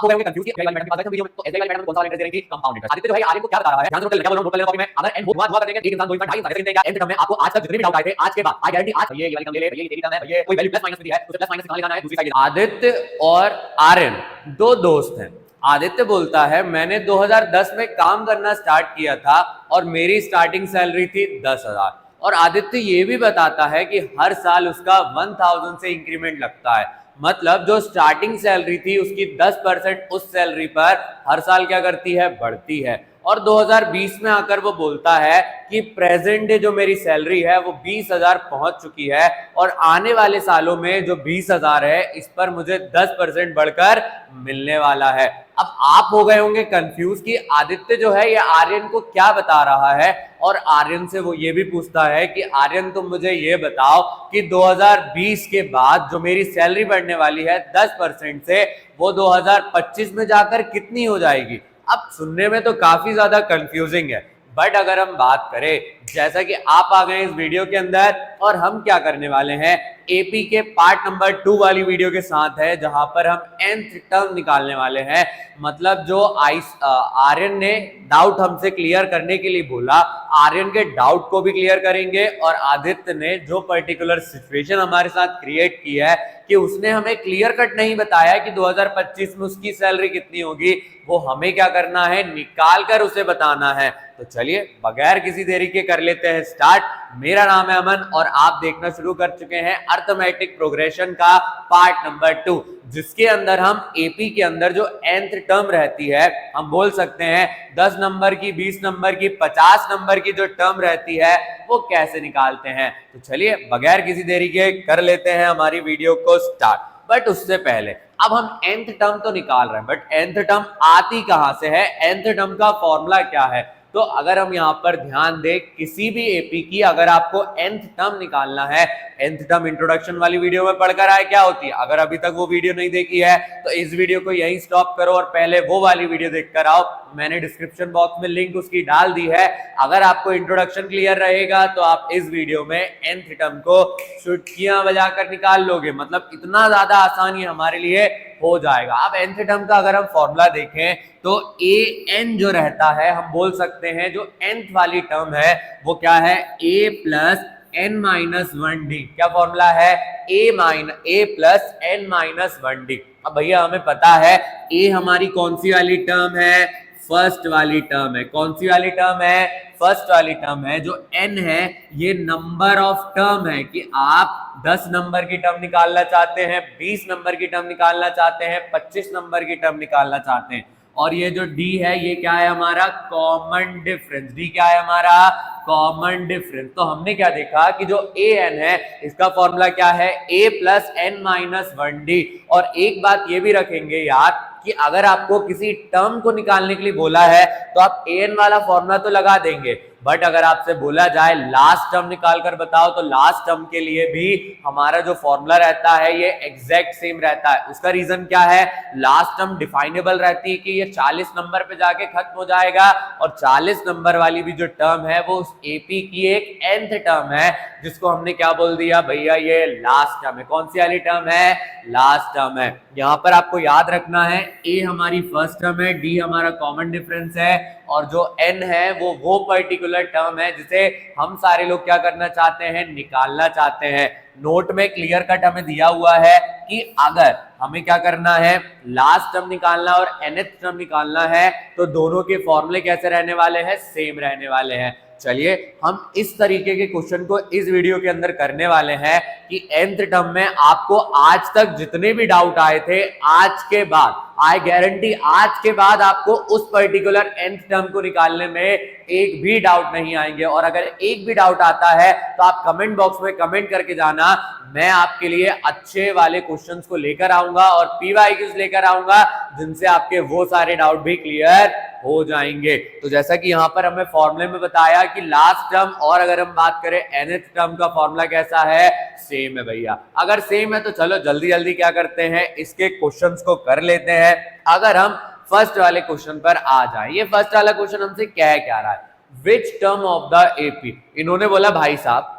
आप हो गए होंगे कंफ्यूज कि एसबीआई वाली मैडम के पास गए थे वीडियो में, तो एसबीआई वाली मैडम कौन सा वाला इंटरेस्ट दे रही थी, कंपाउंड इंटरेस्ट। आदित्य जो है आर्यन को क्या बता रहा है, ध्यान से नोट कर लेना, क्या बोल रहा हूं, कॉपी में अगर एन हुआ कर देंगे, एक इंसान 2 इंसान 2.5 इंसान सेकंड देगा, एंड में आपको आज तक जितने भी डाउट आए थे, आज के बाद आई गारंटी आज ये वाली टर्म ले ले, ये तेरी टर्म है, ये कोई वैल्यू प्लस माइनस में दी है, उसे प्लस माइनस निकालने जाना है दूसरी साइड। आदित्य और आर्यन दो दोस्त हैं। आदित्य बोलता है मैंने 2010 में काम करना स्टार्ट किया था और मेरी स्टार्टिंग सैलरी थी 10,000। और आदित्य ये भी बताता है कि हर साल उसका 1000 से इंक्रीमेंट लगता है, मतलब जो स्टार्टिंग सैलरी थी उसकी 10% उस सैलरी पर हर साल क्या करती है, बढ़ती है। और 2020 में आकर वो बोलता है कि प्रेजेंट डे जो मेरी सैलरी है वो 20,000 पहुंच चुकी है और आने वाले सालों में जो 20,000 है इस पर मुझे 10% बढ़कर मिलने वाला है। अब आप हो गए होंगे कंफ्यूज कि आदित्य जो है ये आर्यन को क्या बता रहा है, और आर्यन से वो ये भी पूछता है कि आर्यन तुम मुझे ये बताओ कि 2020 के बाद जो मेरी सैलरी बढ़ने वाली है 10% से, वो 2025 में जाकर कितनी हो जाएगी। अब सुनने में तो काफी ज्यादा कंफ्यूजिंग है, बट अगर हम बात करें, जैसा कि आप आ गए इस वीडियो के अंदर और हम क्या करने वाले हैं, एपी के पार्ट नंबर 2 वाली वीडियो के साथ है, जहां पर हम nth टर्म निकालने वाले हैं। मतलब जो आर्यन ने डाउट हमसे क्लियर करने के लिए बोला, आर्यन के डाउट को भी क्लियर करेंगे, और आदित्य ने जो पर्टिकुलर सिचुएशन हमारे साथ क्रिएट की है कि उसने हमें क्लियर कट नहीं बताया कि 2025 में उसकी सैलरी कितनी होगी, वो हमें क्या करना है, निकाल कर उसे बताना है। तो चलिए बगैर किसी देरी के कर लेते हैं स्टार्ट। मेरा नाम है अमन और आप देखना शुरू कर चुके हैं अर्थमेटिक प्रोग्रेशन का पार्ट नंबर 2, जिसके अंदर हम एपी के अंदर जो nth टर्म रहती है, हम बोल सकते हैं 10 नंबर की, 20 नंबर की, 50 नंबर की जो टर्म रहती है वो कैसे निकालते हैं। तो चलिए बगैर किसी देरी के कर लेते हैं हमारी वीडियो को स्टार्ट। बट उससे पहले अब हम nth टर्म तो निकाल रहे हैं, बट nth टर्म आती कहां से है, nth टर्म का फॉर्मूला क्या है। तो अगर हम यहां पर ध्यान दें, किसी भी एपी की अगर आपको nth टर्म निकालना है, nth टर्म इंट्रोडक्शन वाली वीडियो में पढ़कर आए क्या होती है। अगर अभी तक वो वीडियो नहीं देखी है तो इस वीडियो को यहीं स्टॉप करो और पहले वो वाली वीडियो देखकर आओ, मैंने डिस्क्रिप्शन बॉक्स में लिंक उसकी डाल दी है। अगर आपको इंट्रोडक्शन क्लियर रहेगा तो आप इस वीडियो में nth टर्म को चुटकियां बजाकर निकाल लोगे, मतलब इतना ज्यादा आसान ये हमारे लिए हो जाएगा। अब nth टर्म का अगर हम फॉर्मूला देखें तो an जो रहता है, हम बोल सकते हैं जो nth वाली टर्म है वो क्या है, a plus n minus 1d। क्या फॉर्मूला है, a plus n minus 1d। अब भैया हमें पता है a हमारी कौन सी वाली टर्म है, फर्स्ट वाली टर्म है। कौन सी वाली टर्म है, फर्स्ट वाली टर्म है। जो n है ये नंबर ऑफ टर्म है, कि आप 10 नंबर की टर्म निकालना चाहते हैं, 20 नंबर की टर्म निकालना चाहते हैं, 25 नंबर की टर्म निकालना चाहते हैं। और ये जो d है ये क्या है, हमारा कॉमन डिफरेंस। d क्या है, हमारा कॉमन डिफरेंस। तो हमने क्या देखा कि जो an है इसका फॉर्मूला क्या है, a plus n minus 1d। और एक बात ये भी रखेंगे याद कि अगर आपको किसी टर्म को निकालने के लिए बोला है तो आप an वाला फॉर्मूला तो लगा देंगे, बट अगर आपसे बोला जाए लास्ट टर्म निकाल कर बताओ तो लास्ट टर्म के लिए भी हमारा जो फॉर्मूला रहता है ये एग्जैक्ट सेम रहता है। उसका रीजन क्या है, लास्ट टर्म डिफाइनेबल रहती है कि ये 40 नंबर पे जाके खत्म हो जाएगा, और 40 नंबर वाली भी जो टर्म है वो उस एपी की एक nth टर्म है, जिसको हमने क्या बोल दिया भैया, ये लास्ट टर्म है। कौन सी वाली टर्म है, लास्ट टर्म है। यहां पर आपको याद रखना है a हमारी फर्स्ट टर्म है, d हमारा कॉमन डिफरेंस है, और जो n है वो पर्टिकुलर टर्म है जिसे हम सारे लोग क्या करना चाहते हैं, निकालना चाहते हैं। नोट में क्लियर कट हमें दिया हुआ है कि अगर हमें क्या करना है, लास्ट टर्म निकालना और nth टर्म निकालना है तो दोनों के फॉर्मूले कैसे रहने वाले हैं, सेम रहने वाले हैं। चलिए हम इस तरीके के क्वेश्चन को इस वीडियो के अंदर करने वाले हैं कि nth टर्म में आपको आज तक जितने भी डाउट आए थे, आज के बाद आई गारंटी आज के बाद आपको उस पर्टिकुलर nth टर्म को निकालने में एक भी डाउट नहीं आएंगे। और अगर एक भी डाउट आता है तो आप कमेंट बॉक्स में कमेंट करके जाना, मैं आपके लिए अच्छे वाले क्वेश्चंस को लेकर आऊंगा और पीवाईक्यूज लेकर आऊंगा जिनसे आपके वो सारे डाउट भी क्लियर हो जाएंगे। तो जैसा कि यहाँ पर हमें फॉर्मूले में बताया कि लास्ट टर्म, और अगर हम बात करें nth टर्म का फॉर्मूला कैसा है, सेम है भैया। अगर सेम है तो चलो जल्दी जल्दी क्या करते हैं, इसके क्वेश्चंस को कर लेते हैं। अगर हम फर्स्ट वाले क्वेश्चन पर आ जाए, ये फर्स्ट वाला क्वेश्चन हमसे क्या रहा है, which term of the AP. इन्होंने बोला भाई साहब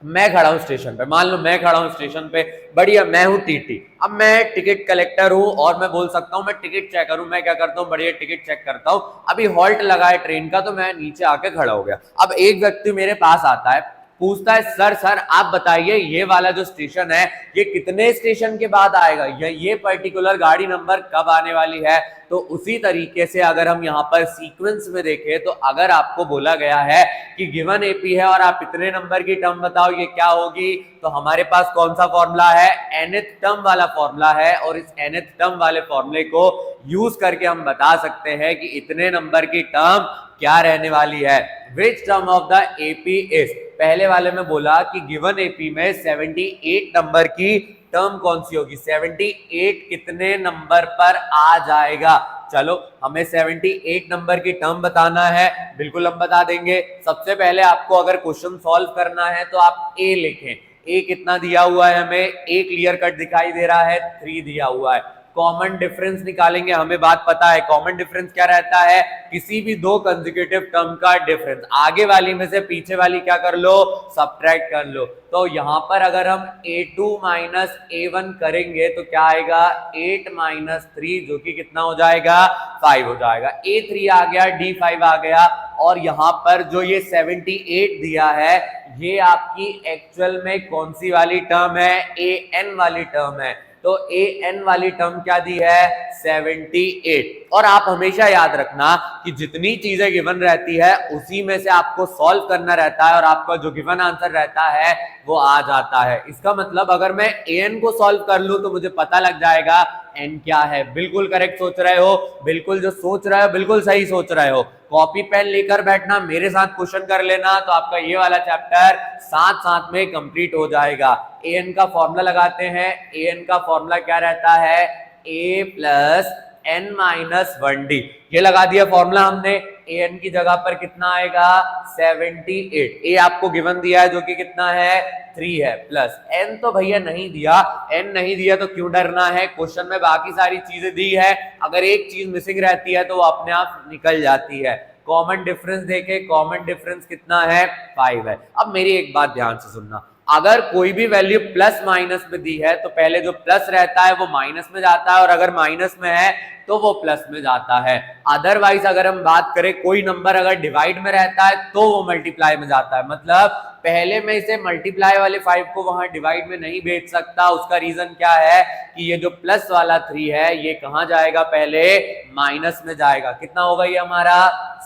मैं खड़ा हूं स्टेशन पे, मान लो मैं खड़ा हूं स्टेशन पे, बढ़िया मैं हूं टीटी, अब मैं टिकट कलेक्टर हूं और मैं बोल सकता हूं मैं टिकट चेक करूं, मैं क्या करता हूं बढ़िया टिकट चेक करता हूं, अभी हॉल्ट लगा है ट्रेन का तो मैं नीचे आके खड़ा हो गया। अब एक व्यक्ति मेरे पास आता है, पूछता है सर सर आप बताइए ये वाला जो स्टेशन है ये कितने स्टेशन के बाद आएगा, ये पर्टिकुलर गाड़ी नंबर कब आने वाली है। तो उसी तरीके से अगर हम यहाँ पर सीक्वेंस में देखें तो अगर आपको बोला गया है कि गिवन एपी है और आप इतने नंबर की टर्म बताओ ये क्या होगी, तो हमारे पास कौन सा फॉर्मूला है, nth टर्म वाला फॉर्मूला है, और इस nth टर्म वाले फॉर्मूले को यूज करके हम बता सकते हैं कि इतने नंबर की टर्म क्या रहने वाली है। Which term of the AP is, पहले वाले में बोला कि गिवन एपी में 78 नंबर की टर्म कौन सी होगी, 78 कितने नंबर पर आ जाएगा। चलो हमें 78 नंबर की टर्म बताना है, बिल्कुल हम बता देंगे। सबसे पहले आपको अगर क्वेश्चन सॉल्व करना है तो आप ए लिखें, ए कितना दिया हुआ है हमें, ए क्लियर कट दिखाई दे रहा है 3 दिया हुआ है। कॉमन डिफरेंस निकालेंगे, हमें बात पता है कॉमन डिफरेंस क्या रहता है, किसी भी दो कंसेक्यूटिव टर्म का डिफरेंस, आगे वाली में से पीछे वाली क्या कर लो, सब्ट्रैक्ट कर लो। तो यहां पर अगर हम a2 माइनस a1 करेंगे तो क्या आएगा 8 माइनस 3 जो कि कितना हो जाएगा 5 हो जाएगा, a3 आ गया d5 आ गया, और यहां पर जो ये 78 दिया है ये आपकी एक्चुअल में कौन सी वाली टर्म है, an वाली टर्म है। तो an वाली टर्म क्या दी है 78। और आप हमेशा याद रखना कि जितनी चीजें गिवन रहती है उसी में से आपको सॉल्व करना रहता है और आपका जो गिवन आंसर रहता है वो आ जाता है। इसका मतलब अगर मैं an को सॉल्व कर लूं तो मुझे पता लग जाएगा n क्या है। बिल्कुल करेक्ट सोच रहे हो, बिल्कुल जो सोच रहे हो बिल्कुल सही सोच रहे हो। कॉपी पेन लेकर बैठना, मेरे साथ क्वेश्चन कर लेना, तो आपका ये वाला चैप्टर साथ साथ में कंप्लीट हो जाएगा। an का फॉर्मूला लगाते हैं, an का फॉर्मूला क्या रहता है a plus n minus 1d, ये लगा दिया फॉर्मूला हमने। an की जगह पर कितना आएगा 78, a आपको गिवन दिया है जो कि कितना है 3 है, प्लस n तो भैया नहीं दिया, n नहीं दिया तो क्यों डरना है, क्वेश्चन में बाकी सारी चीजें दी है, अगर एक चीज मिसिंग रहती है तो वो अपने आप निकल जाती है। कॉमन डिफरेंस देखे, कॉमन डिफरेंस कितना है 5 है। अब मेरी एक बात ध्यान से सुनना, अगर कोई भी वैल्यू प्लस माइनस में दी है तो पहले जो प्लस रहता है वो माइनस में जाता है, और अगर माइनस में है तो वो प्लस में जाता है। अदरवाइज अगर हम बात करें कोई नंबर अगर डिवाइड में रहता है तो वो मल्टीप्लाई में जाता है, मतलब पहले मैं इसे मल्टीप्लाई वाले 5 को वहां डिवाइड में नहीं भेज सकता। उसका रीजन क्या है कि ये जो प्लस वाला 3 है ये कहां जाएगा, पहले माइनस में जाएगा। कितना होगा ये हमारा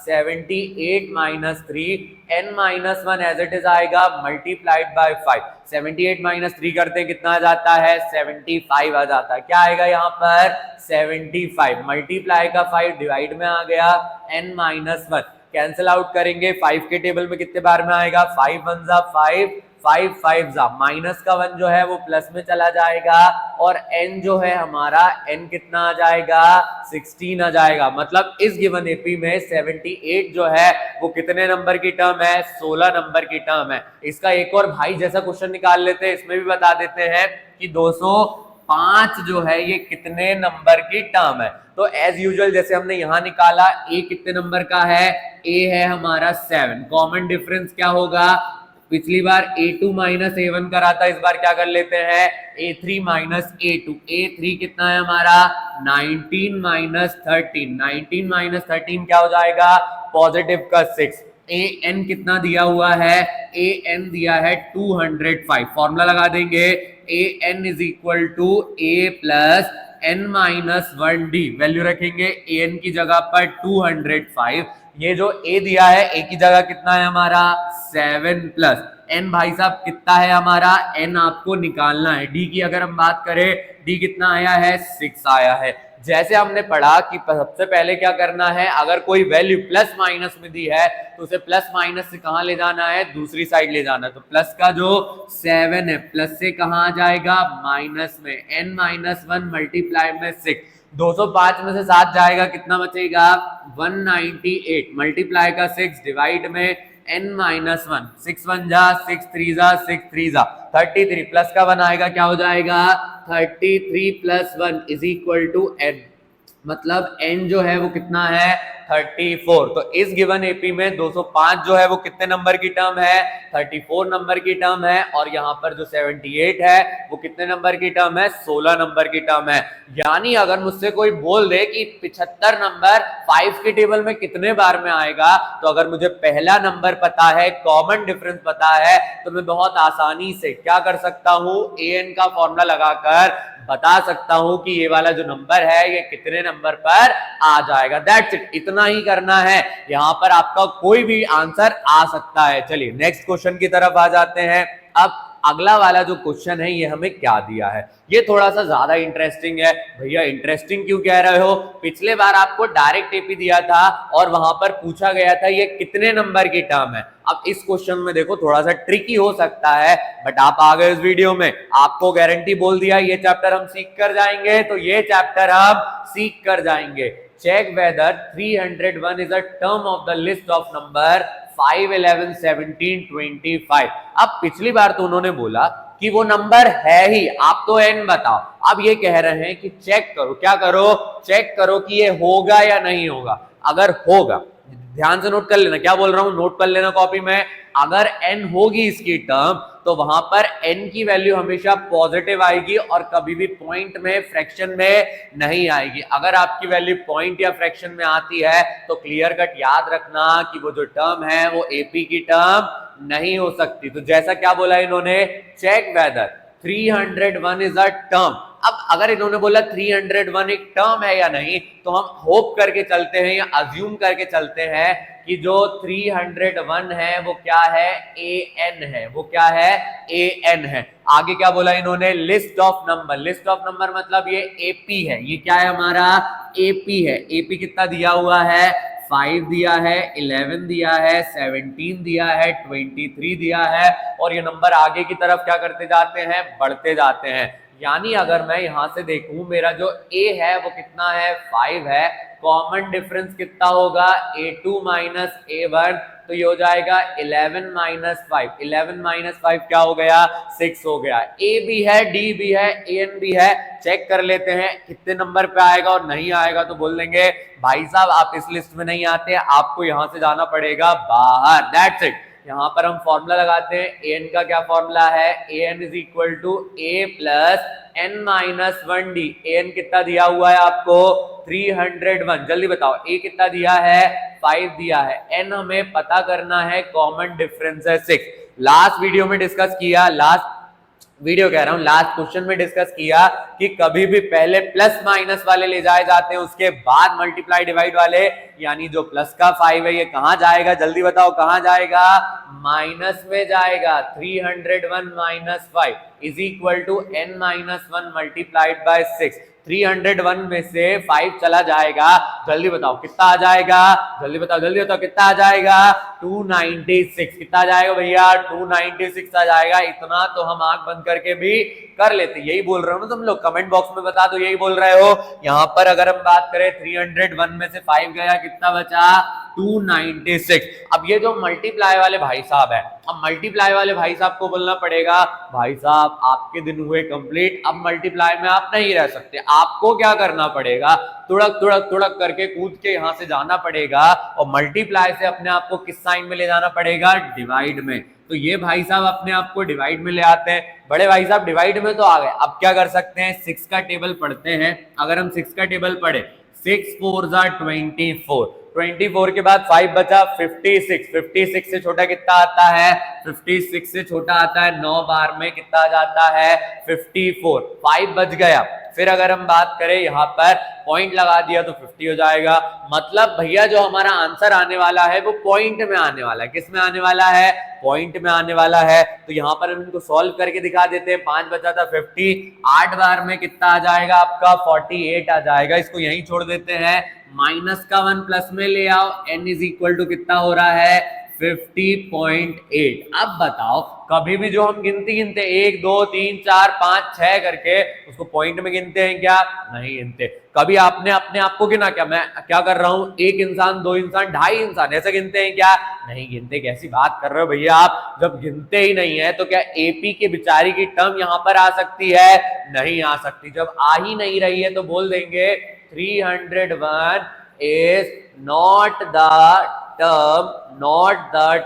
78 minus 3, n minus 1 as it is आएगा मल्टीप्लाइड बाय 5। 78 माइनस 3 करते हैं कितना आ जाता है 75 आ जाता है। क्या आएगा यहाँ पर 75, मल्टीप्लाई का 5 डिवाइड में आ गया, n माइनस 1 कैंसिल आउट करेंगे, 5 के टेबल में कितने बार में आएगा 5 1 जा 5, 5 5 जा, माइनस का 1 जो है वो प्लस में चला जाएगा, और n जो है हमारा n कितना आ जाएगा 16 आ जाएगा। मतलब इस गिवन एपी में 78 जो है वो कितने नंबर की टर्म है 16 नंबर की टर्म है। इसका एक और भाई जैसा क्वेश्चन निकाल लेते हैं, इसमें भी बता देते हैं कि 205 जो है ये कितने नंबर की टर्म है। तो एज यूजुअल जैसे हमने यहां निकाला, a कितने नंबर का है, a है हमारा 7। कॉमन डिफरेंस क्या होगा, पिछली बार a2 माइनस a1 करा था, इस बार क्या कर लेते हैं a3 माइनस a2। a3 कितना है हमारा 19 माइनस 13, 19 माइनस 13 क्या हो जाएगा पॉजिटिव का 6। an कितना दिया हुआ है, an दिया है 205, फॉर्मूला लगा देंगे an is equal to a plus n minus 1d, value रखेंगे an की जगह पर 205, ये जो a दिया है a की जगह कितना है हमारा 7 प्लस n भाई साहब कितना है हमारा n आपको निकालना है। d की अगर हम बात करें d कितना आया है 6 आया है। जैसे हमने पढ़ा कि सबसे पहले क्या करना है, अगर कोई वैल्यू प्लस माइनस में दी है तो उसे प्लस माइनस से कहां ले जाना है, दूसरी साइड ले जाना है। तो प्लस का जो 7 है प्लस से कहां आ जाएगा माइनस में, n माइनस 1 मल्टीप्लाई में 6, 205 में से 7 जाएगा कितना बचेगा 198, मल्टीप्लाई का 6 डिवाइड में n माइनस 1, 6 1 जा 6 3 जा 6 3 जा 33, प्लस का 1 आएगा क्या हो जाएगा 33 plus 1 is equal to n, मतलब n जो है वो कितना है 34। तो इस गिवन एपी में 205 जो है वो कितने नंबर की टर्म है? 34 नंबर की टर्म है। और यहां पर जो 78 है वो कितने नंबर की टर्म है? 16 नंबर की टर्म है। यानी अगर मुझसे कोई बोल दे कि 75 नंबर 5 की टेबल में कितने बार में आएगा, तो अगर मुझे पहला नंबर पता है, कॉमन डिफरेंस पता है, तो मैं बहुत आसानी से क्या कर सकता हूं? an का फॉर्मूला लगाकर बता सकता हूं कि ये वाला जो नंबर है ये कितने नंबर पर आ जाएगा। दैट्स इट, इतना ही करना है। यहां पर आपका कोई भी आंसर आ सकता है। चलिए नेक्स्ट क्वेश्चन की तरफ आ जाते हैं। अब अगला वाला जो क्वेश्चन है ये हमें क्या दिया है, ये थोड़ा सा ज्यादा इंटरेस्टिंग है। भैया इंटरेस्टिंग क्यों कह रहे हो? पिछले बार आपको डायरेक्ट एपी दिया था और वहां पर पूछा गया था ये कितने नंबर की टर्म है। अब इस क्वेश्चन में देखो थोड़ा सा ट्रिकी हो सकता है, बट आप आ गए इस वीडियो में, आपको गारंटी बोल दिया ये चैप्टर हम सीख कर जाएंगे, तो ये चैप्टर हम सीख कर जाएंगे। Check whether 301 is a term of the list of number 5, 11, 17, 25। अब पिछली बार तो उन्होंने बोला कि वो नंबर है ही, आप तो एन बताओ। अब ये कह रहे हैं कि चेक करो, क्या करो? चेक करो कि ये होगा या नहीं होगा। अगर होगा, ध्यान से नोट कर लेना, क्या बोल रहा हूं नोट कर लेना कॉपी में। अगर n होगी इसकी टर्म, तो वहां पर n की वैल्यू हमेशा पॉजिटिव आएगी और कभी भी पॉइंट में, फ्रैक्शन में नहीं आएगी। अगर आपकी वैल्यू पॉइंट या फ्रैक्शन में आती है तो क्लियर कट याद रखना कि वो जो टर्म है वो एपी की टर्म नहीं हो सकती। तो जैसा क्या बोला इन्होंने, check whether 301 is a term. अब अगर इन्होंने बोला 301 एक टर्म है या नहीं, तो हम होप करके चलते हैं या अज्यूम करके चलते हैं कि जो 301 है वो क्या है? an है। वो क्या है? an है। आगे क्या बोला इन्होंने? List of number. List of number मतलब ये एपी है। ये क्या है? हमारा एपी है। एपी कितना दिया हुआ है? 5 दिया है, 11 दिया है, 17 दिया है, 23 दिया है। और ये नंबर आगे की तरफ क्या करते जाते हैं? बढ़ते जाते हैं। यानी अगर मैं यहां से देखूं, मेरा जो a है वो कितना है? 5 है। कॉमन डिफरेंस कितना होगा? a2 माइनस a1, तो ये हो जाएगा 11 माइनस 5। 11 माइनस 5 क्या हो गया? 6 हो गया। a भी है, d भी है, an भी है। चेक कर लेते हैं कितने नंबर पे आएगा, और नहीं आएगा तो बोल देंगे भाई साहब आप इस लिस्ट में नहीं आते, आपको यहां से जाना पड़ेगा बाहर। That's it. यहां पर हम फॉर्मूला लगाते हैं। an का क्या फॉर्मूला है? an is equal to a plus n minus 1d। an कितना दिया हुआ है आपको? 301। जल्दी बताओ a कितना दिया है? 5 दिया है। n हमें पता करना है, कॉमन डिफरेंस है 6। लास्ट वीडियो में डिस्कस किया, लास्ट क्वेश्चन में डिस्कस किया कि कभी भी पहले प्लस माइनस वाले ले जाए जाते हैं, उसके बाद मल्टीप्लाई डिवाइड वाले। यानी जो प्लस का 5 है ये कहां जाएगा? जल्दी बताओ कहां जाएगा? माइनस में जाएगा। 301 minus 5 is equal to n minus 1 multiplied by 6। 301 में से 5 चला जाएगा, जल्दी बताओ कितना आ जाएगा? जल्दी बताओ कितना आ जाएगा? 296। कितना आ जाएगा भैया? 296 आ जाएगा। इतना तो हम आंख बंद करके भी कर लेते। यही बोल रहे हो ना तुम लोग? कमेंट बॉक्स में बता दो यही बोल रहे हो। यहां पर अगर हम बात करें 301 में से 5 गया, कितना बचा? 296। अब ये जो मल्टीप्लाई वाले भाई साहब है, अब मल्टीप्लाई वाले भाई साहब को बोलना पड़ेगा भाई साहब आपके दिन हुए कंप्लीट, अब मल्टीप्लाई में आप नहीं रह सकते। आपको क्या करना पड़ेगा? तुड़क तुड़क तुड़क करके कूद के यहां से जाना पड़ेगा और मल्टीप्लाई से अपने आप को किस साइन में ले जाना पड़ेगा? डिवाइड में। तो ये भाई साहब अपने आप को डिवाइड में ले आते हैं। बड़े भाई साहब डिवाइड में तो आ गए, अब क्या कर सकते हैं? 6 का टेबल पढ़ते हैं। अगर हम 6 का टेबल पढ़े, 6 4 24, 24 के बाद 5 बचा 56। 56 से छोटा कितना आता है? 56 से छोटा आता है 9 बार में कितना आ जाता है? 54। 5 बच गया। फिर अगर हम बात करें यहाँ पर पॉइंट लगा दिया तो 50 हो जाएगा। मतलब भैया जो हमारा आंसर आने वाला है वो पॉइंट में आने वाला है। किस में आने वाला है? पॉइंट में आने वाला है। तो यहाँ पर हम इनको सॉल्व करके दिखा देते हैं। 5 बचा था 50, 8 बार में कितना आ जाएगा आपका? 48 आ जाएगा। इसको यहीं छोड़ देते हैं, माइनस का 1 प्लस में ले आओ। n इज इक्वल टू कितना हो रहा है? 50.8। अब बताओ कभी भी जो हम गिनते 1 2 3 4 5 6 करके उसको पॉइंट में गिनते हैं क्या? नहीं गिनते। कभी आपने अपने आप को गिना क्या? मैं क्या कर रहा हूं? 1 इंसान 2 इंसान 2.5 इंसान ऐसे गिनते हैं क्या? नहीं गिनते। कैसी बात कर रहे हो भैया आप? जब गिनते ही नहीं है तो क्या एपी के बिचारी की टर्म यहां पर आ सकती है? नहीं आ सकती। जब आ ही नहीं रही है तो बोल देंगे 301 is not the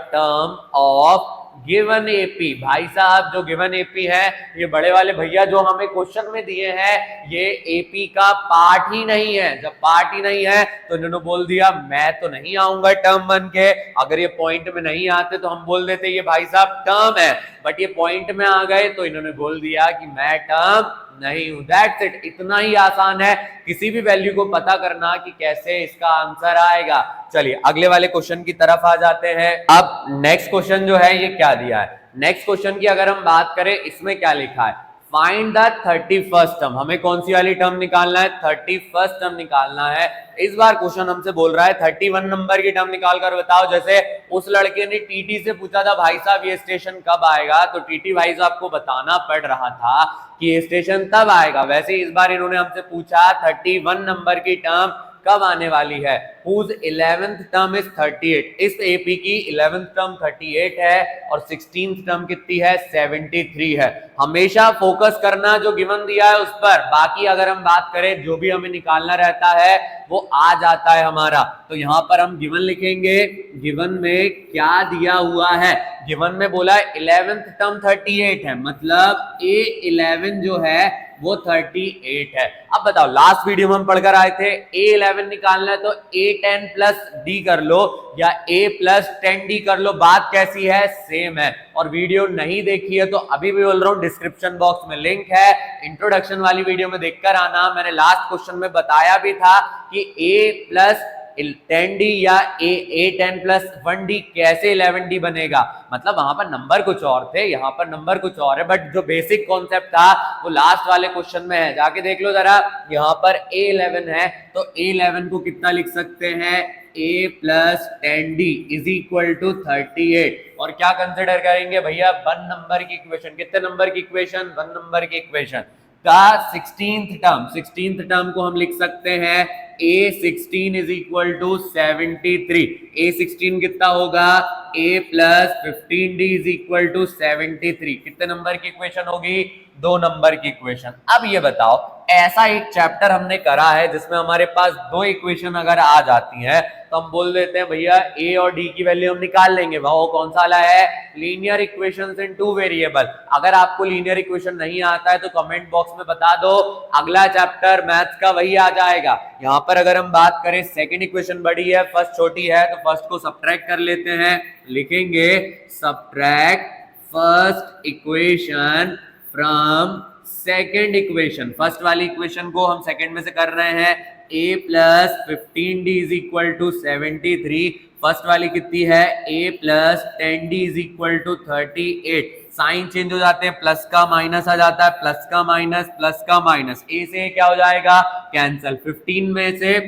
term of given AP. भाई साहब जो गिवन एपी है, ये बड़े वाले भैया जो हमें क्वेश्चन में दिए हैं, ये एपी का पार्ट ही नहीं है। जब पार्ट ही नहीं है तो इन्होंने बोल दिया मैं तो नहीं आऊंगा टर्म बन के। अगर ये पॉइंट में नहीं आते तो हम बोल देते ये भाई साहब टर्म है, बट ये पॉइंट में आ गए तो इन्होंने बोल दिया कि मैं टर्म नहीं हूं। That's it. इतना ही आसान है किसी भी वैल्यू को पता करना कि कैसे इसका आंसर आएगा। चलिए अगले वाले क्वेश्चन की तरफ आ जाते हैं। अब नेक्स्ट क्वेश्चन जो है ये क्या दिया है, नेक्स्ट क्वेश्चन की अगर हम बात करें, इसमें क्या लिखा है, फाइंड द 31st टर्म। हमें कौन सी वाली टर्म निकालना है, 31st टर्म निकालना है। इस बार क्वेश्चन हमसे बोल रहा है 31 नंबर की टर्म निकाल कर बताओ। जैसे उस लड़के ने टीटी से पूछा था भाई साहब ये स्टेशन कब आएगा, तो टीटी भाई साहब को बताना पड़ रहा था कि ये स्टेशन तब आएगा। वैसे इस बार इन्होंने हमसे पूछा 31 नंबर की टर्म कब आने वाली है। whose 11th term is 38। इस एपी की 11th टर्म 38 है और 16th टर्म कितनी है, 73 है। हमेशा फोकस करना जो गिवन दिया है उस पर, बाकी अगर हम बात करें जो भी हमें निकालना रहता है वो आ जाता है हमारा। तो यहां पर हम गिवन लिखेंगे, गिवन में क्या दिया हुआ है, गिवन में बोला 11th टर्म 38 है, मतलब A11 जो है वो 38 है। अब बताओ लास्ट वीडियो में हम पढ़कर आए थे A11 निकालना है तो A10 प्लस डी कर लो या A प्लस 10D कर लो, बात कैसी है, सेम है। और वीडियो नहीं देखी है तो अभी भी बोल रहा हूं डिस्क्रिप्शन बॉक्स में लिंक है, इंट्रोडक्शन वाली वीडियो में देखकर आना। मैंने लास्ट क्वेश्चन में बताया भी था कि A प्लस 10D या A10 प्लस 1D कैसे 11D बनेगा, मतलब वहां पर नंबर कुछ और थे, यहाँ पर नंबर कुछ और है, बट जो बेसिक कॉन्सेप्ट था वो लास्ट वाले क्वेश्चन में है, जाके देख लो जरा। यहाँ पर A11 है तो A11 को कितना लिख सकते हैं, A plus 10D is equal to 38। और क्या कंसिडर करेंगे भैया, 1 नंबर की इक्वेशन। कितने नंबर की इक्वेशन, 1 नंबर की इक्वेशन का 16th टर्म को हम लिख सकते हैं A16 is equal to 73। A16 कितना होगा, A plus 15D is equal to 73। कितने नंबर की इक्वेशन होगी, 2 नंबर की इक्वेशन। अब ये बताओ ऐसा एक चैप्टर हमने करा है जिसमें हमारे पास 2 इक्वेशन अगर आ जाती हैं तो हम बोल देते हैं भैया A और D की वैल्यू हम निकाल लेंगे। वो कौन सा वाला है, लीनियर इक्वेशंस इन 2 वेरिएबल। अगर आपको लीनियर इक्वेशन नहीं आता है तो कमेंट बॉक्स में बता दो, अगला चैप्टर मैथ्स का वही आ जाएगा। यहाँ पर अगर हम बात करें सेकंड इक्वेशन बड़ी है, फर्स्ट छोटी है, तो फर्स्ट को सब्ट्रैक्ट कर लेते हैं। लिखेंगे subtract first equation from second equation. First वाली इक्वेशन को हम सेकेंड में से कर रहे हैं, A plus 15D is equal to 73। First वाली कितनी है, A plus 10D is equal to 38। Sign change हो जाते हैं, प्लस का माइनस आ जाता है, प्लस का माइनस, प्लस का माइनस, A से क्या हो जाएगा, कैंसल। 15 में से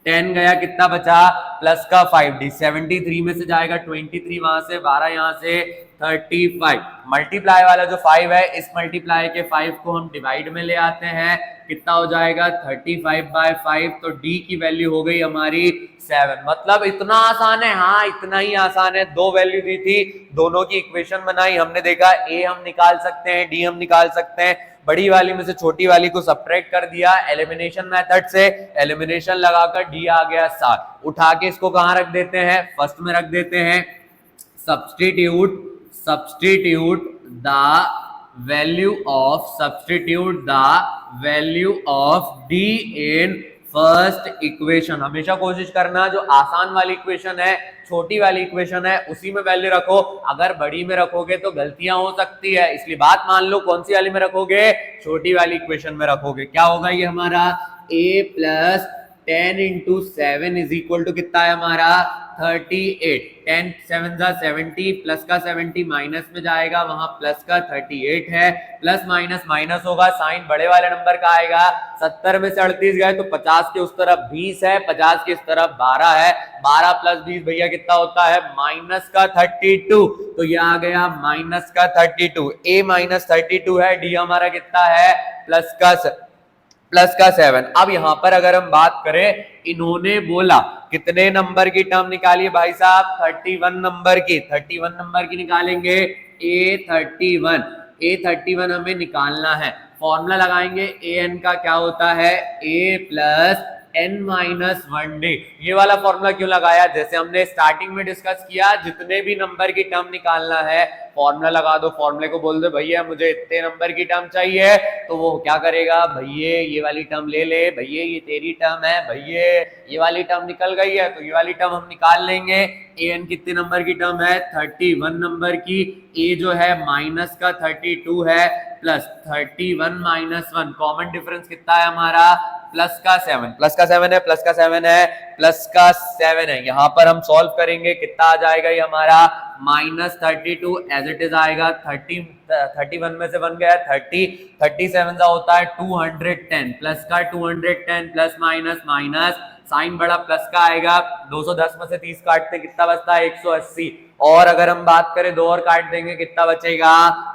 10 गया, कितना बचा, प्लस का 5D। 73 में से जाएगा 23, वहां से 12, यहाँ से 35। मल्टीप्लाई वाला जो 5 है, इस मल्टीप्लाई के 5 को हम डिवाइड में ले आते हैं, कितना हो जाएगा 35/5। तो D की वैल्यू हो गई हमारी 7। मतलब इतना आसान है, हाँ इतना ही आसान है। 2 वैल्यू दी थी, दोनों की इक्वेशन बनाई, हमने देखा A हम निकाल सकते हैं, D हम निकाल सकते हैं, बड़ी वाली में से छोटी वाली को सब्ट्रैक्ट कर दिया एलिमिनेशन मेथड से, एलिमिनेशन लगाकर D आ गया 7। उठा के इसको कहां रख देते हैं, फर्स्ट में रख देते हैं। Substitute the value of D in first equation. हमेशा कोशिश करना जो आसान वाली इक्वेशन है, छोटी वाली इक्वेशन है, उसी में वैल्यू रखो। अगर बड़ी में रखोगे तो गलतियां हो सकती है, इसलिए बात मान लो कौन सी वाली में रखोगे, छोटी वाली इक्वेशन में रखोगे। क्या होगा ये हमारा, A plus 10 into 7 is equal to कितना है हमारा 38। 10 7 जा 70, प्लस का 70 माइनस में जाएगा, वहां प्लस का 38 है, प्लस माइनस माइनस होगा, साइन बड़े वाले नंबर का आएगा। 70 में से 38 गए तो 50 के उस तरफ 20 है, 50 के इस तरफ 12 है, 12 प्लस 20 भैया कितना होता है, माइनस का 32। तो ये आ गया माइनस का 32। A माइनस 32 है, D हमारा कितना है, प्लस का 7। अब यहां पर अगर हम बात करें, इन्होंने बोला कितने नंबर की टर्म निकालिए भाई साहब, 31 नंबर की। 31 नंबर की निकालेंगे, A31 हमें निकालना है। फॉर्मूला लगाएंगे, an का क्या होता है, A प्लस n-1d। ये वाला फॉर्मूला क्यों लगाया? जैसे हमने स्टार्टिंग में डिस्कस किया, जितने भी नंबर की टर्म निकालना है फॉर्मूला लगा दो, फॉर्मूले को बोल दो भैया मुझे इतने नंबर की टर्म चाहिए, तो वो क्या करेगा, भैया ये वाली टर्म ले ले, भैया ये तेरी टर्म है, भैया ये वाली टर्म निकल गई है तो ये वाली टर्म हम निकाल लेंगे। an कितने नंबर की टर्म है? 31 नंबर की। a जो है माइनस का 32 है, प्लस 31 माइनस 1, कॉमन डिफरेंस कितना है हमारा? प्लस का 7, प्लस का 7 है, प्लस का 7 है, प्लस का 7 है। यहाँ पर हम सॉल्व करेंगे, कितना आ जाएगा ये हमारा? माइनस 32 एज इट इज आएगा, 31 में से बन गया 30, 37 का होता है 210, प्लस का 210 प्लस माइनस माइनस, साइन बड़ा प्लस का आएगा, 210 में से 30 काटते कितना बचता है? 180। और अगर हम बात करें 2 और काट देंगे कितना बचेगा?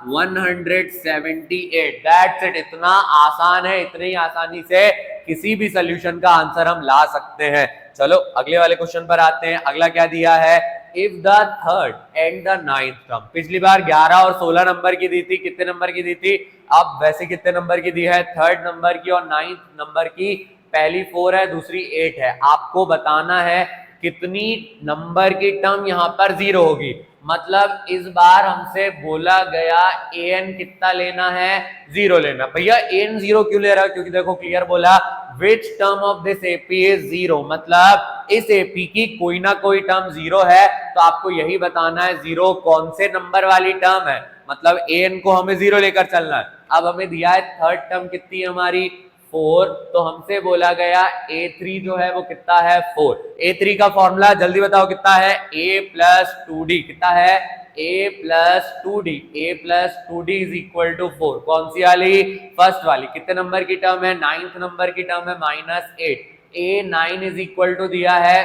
178। That's it. इतना आसान है, इतनी आसानी से किसी भी सोल्यूशन का आंसर हम ला सकते हैं। चलो अगले वाले क्वेश्चन पर आते हैं। अगला क्या दिया है? If the third and the ninth term, पिछली बार 11 और 16 नंबर की दी थी, कितने नंबर की दी थी? अब वैसे कितने नंबर की दी है? 3rd नंबर की, और 9th नंबर की। पहली 4 है, दूसरी 8 है। आपको बताना है कितनी नंबर की टर्म यहाँ पर 0 होगी। मतलब इस बार हमसे बोला गया an कितना लेना है? 0 लेना। भैया an 0 क्यों ले रहा है? क्योंकि देखो क्लियर बोला, which term of this AP is 0, मतलब इस AP की कोई ना कोई टर्म 0 है। तो आपको यही बताना है 0 कौन से नंबर वाली टर्म है, मतलब an को हमें 0 लेकर चलना है। अब हमें दिया है 3rd टर्म कितनी है हमारी? 4, तो हमसे बोला गया a3 जो है वो कितना है? 4। a3 का फॉर्मूला जल्दी बताओ कितना है? a plus 2d। कितना है? a plus 2d। a plus 2d is equal to 4। कौन सी वाली? फर्स्ट वाली। कितने नंबर की टर्म है? 9th नंबर की टर्म है, -8। a9 इज इक्वल टू दिया है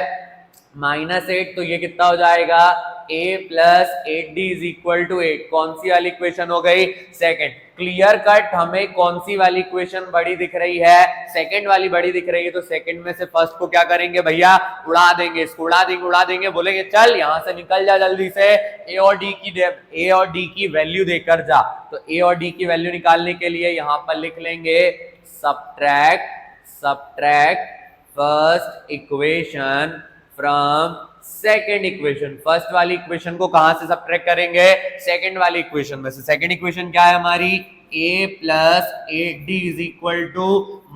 -8, तो ये कितना हो जाएगा? a plus 8d is equal to 8। कौन सी वाली इक्वेशन हो गई? सेकंड। क्लियर कट हमें कौन सी वाली इक्वेशन बड़ी दिख रही है? सेकंड वाली बड़ी दिख रही है। तो सेकंड में से फर्स्ट को क्या करेंगे भैया? उड़ा देंगे, इसको उड़ा देंगे, बोलेंगे चल यहां से निकल जा जल्दी से, a और d की वैल्यू देकर जा। तो a और d की वैल्यू निकालने के लिए यहां पर लिख लेंगे subtract first equation from second equation. First वाली इक्वेशन को कहां से सब्ट्रैक्ट करेंगे? सेकेंड वाली इक्वेशन में से। सेकेंड इक्वेशन क्या है हमारी? a plus 8d is equal to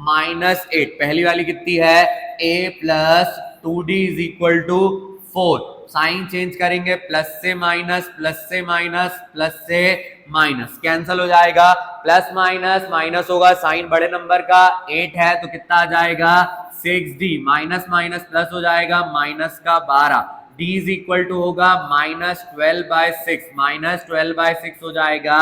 -8। पहली वाली कितनी है? a plus 2d is equal to 4। Sign change करेंगे, प्लस से माइनस, प्लस से माइनस, प्लस से माइनस, कैंसल हो जाएगा। प्लस माइनस माइनस होगा, साइन बड़े नंबर का 8 है तो कितना आ जाएगा? 6d। माइनस माइनस प्लस हो जाएगा, माइनस का 12। d इज इक्वल टू होगा -12/6। -12/6 हो जाएगा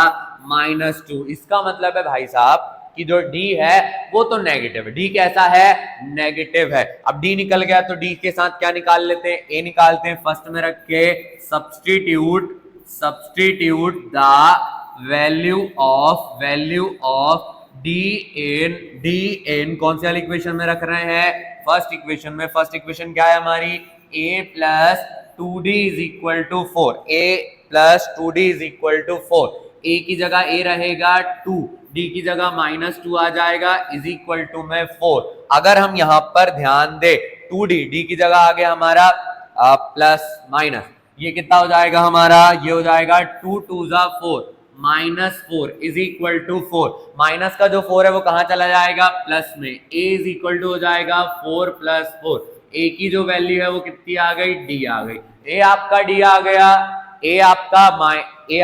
-2। इसका मतलब है भाई साहब कि जो d है वो तो नेगेटिव है। d कैसा है? नेगेटिव है। अब d निकल गया तो d के साथ क्या निकाल लेते हैं? a निकालते हैं। फर्स्ट में रख के substitute the value of dn कौन सी वाली इक्वेशन में रख रहे हैं? फर्स्ट इक्वेशन में। फर्स्ट इक्वेशन क्या है हमारी? a plus 2d is equal to 4। a plus 2d is equal to 4। a की जगह a रहेगा 2, d की जगह -2 आ जाएगा, इज इक्वल टू में 4। अगर हम यहां पर ध्यान दे 2d, d की जगह आ गया हमारा प्लस माइनस, ये कितना हो जाएगा हमारा? ये हो जाएगा 2 2 4, -4 इज इक्वल टू 4। माइनस का जो 4 है वो कहां चला जाएगा? प्लस में। a इज इक्वल टू हो जाएगा 4 प्लस 4। a की जो वैल्यू है वो कितनी आ गई? d आ गई। a आपका d आ गया, a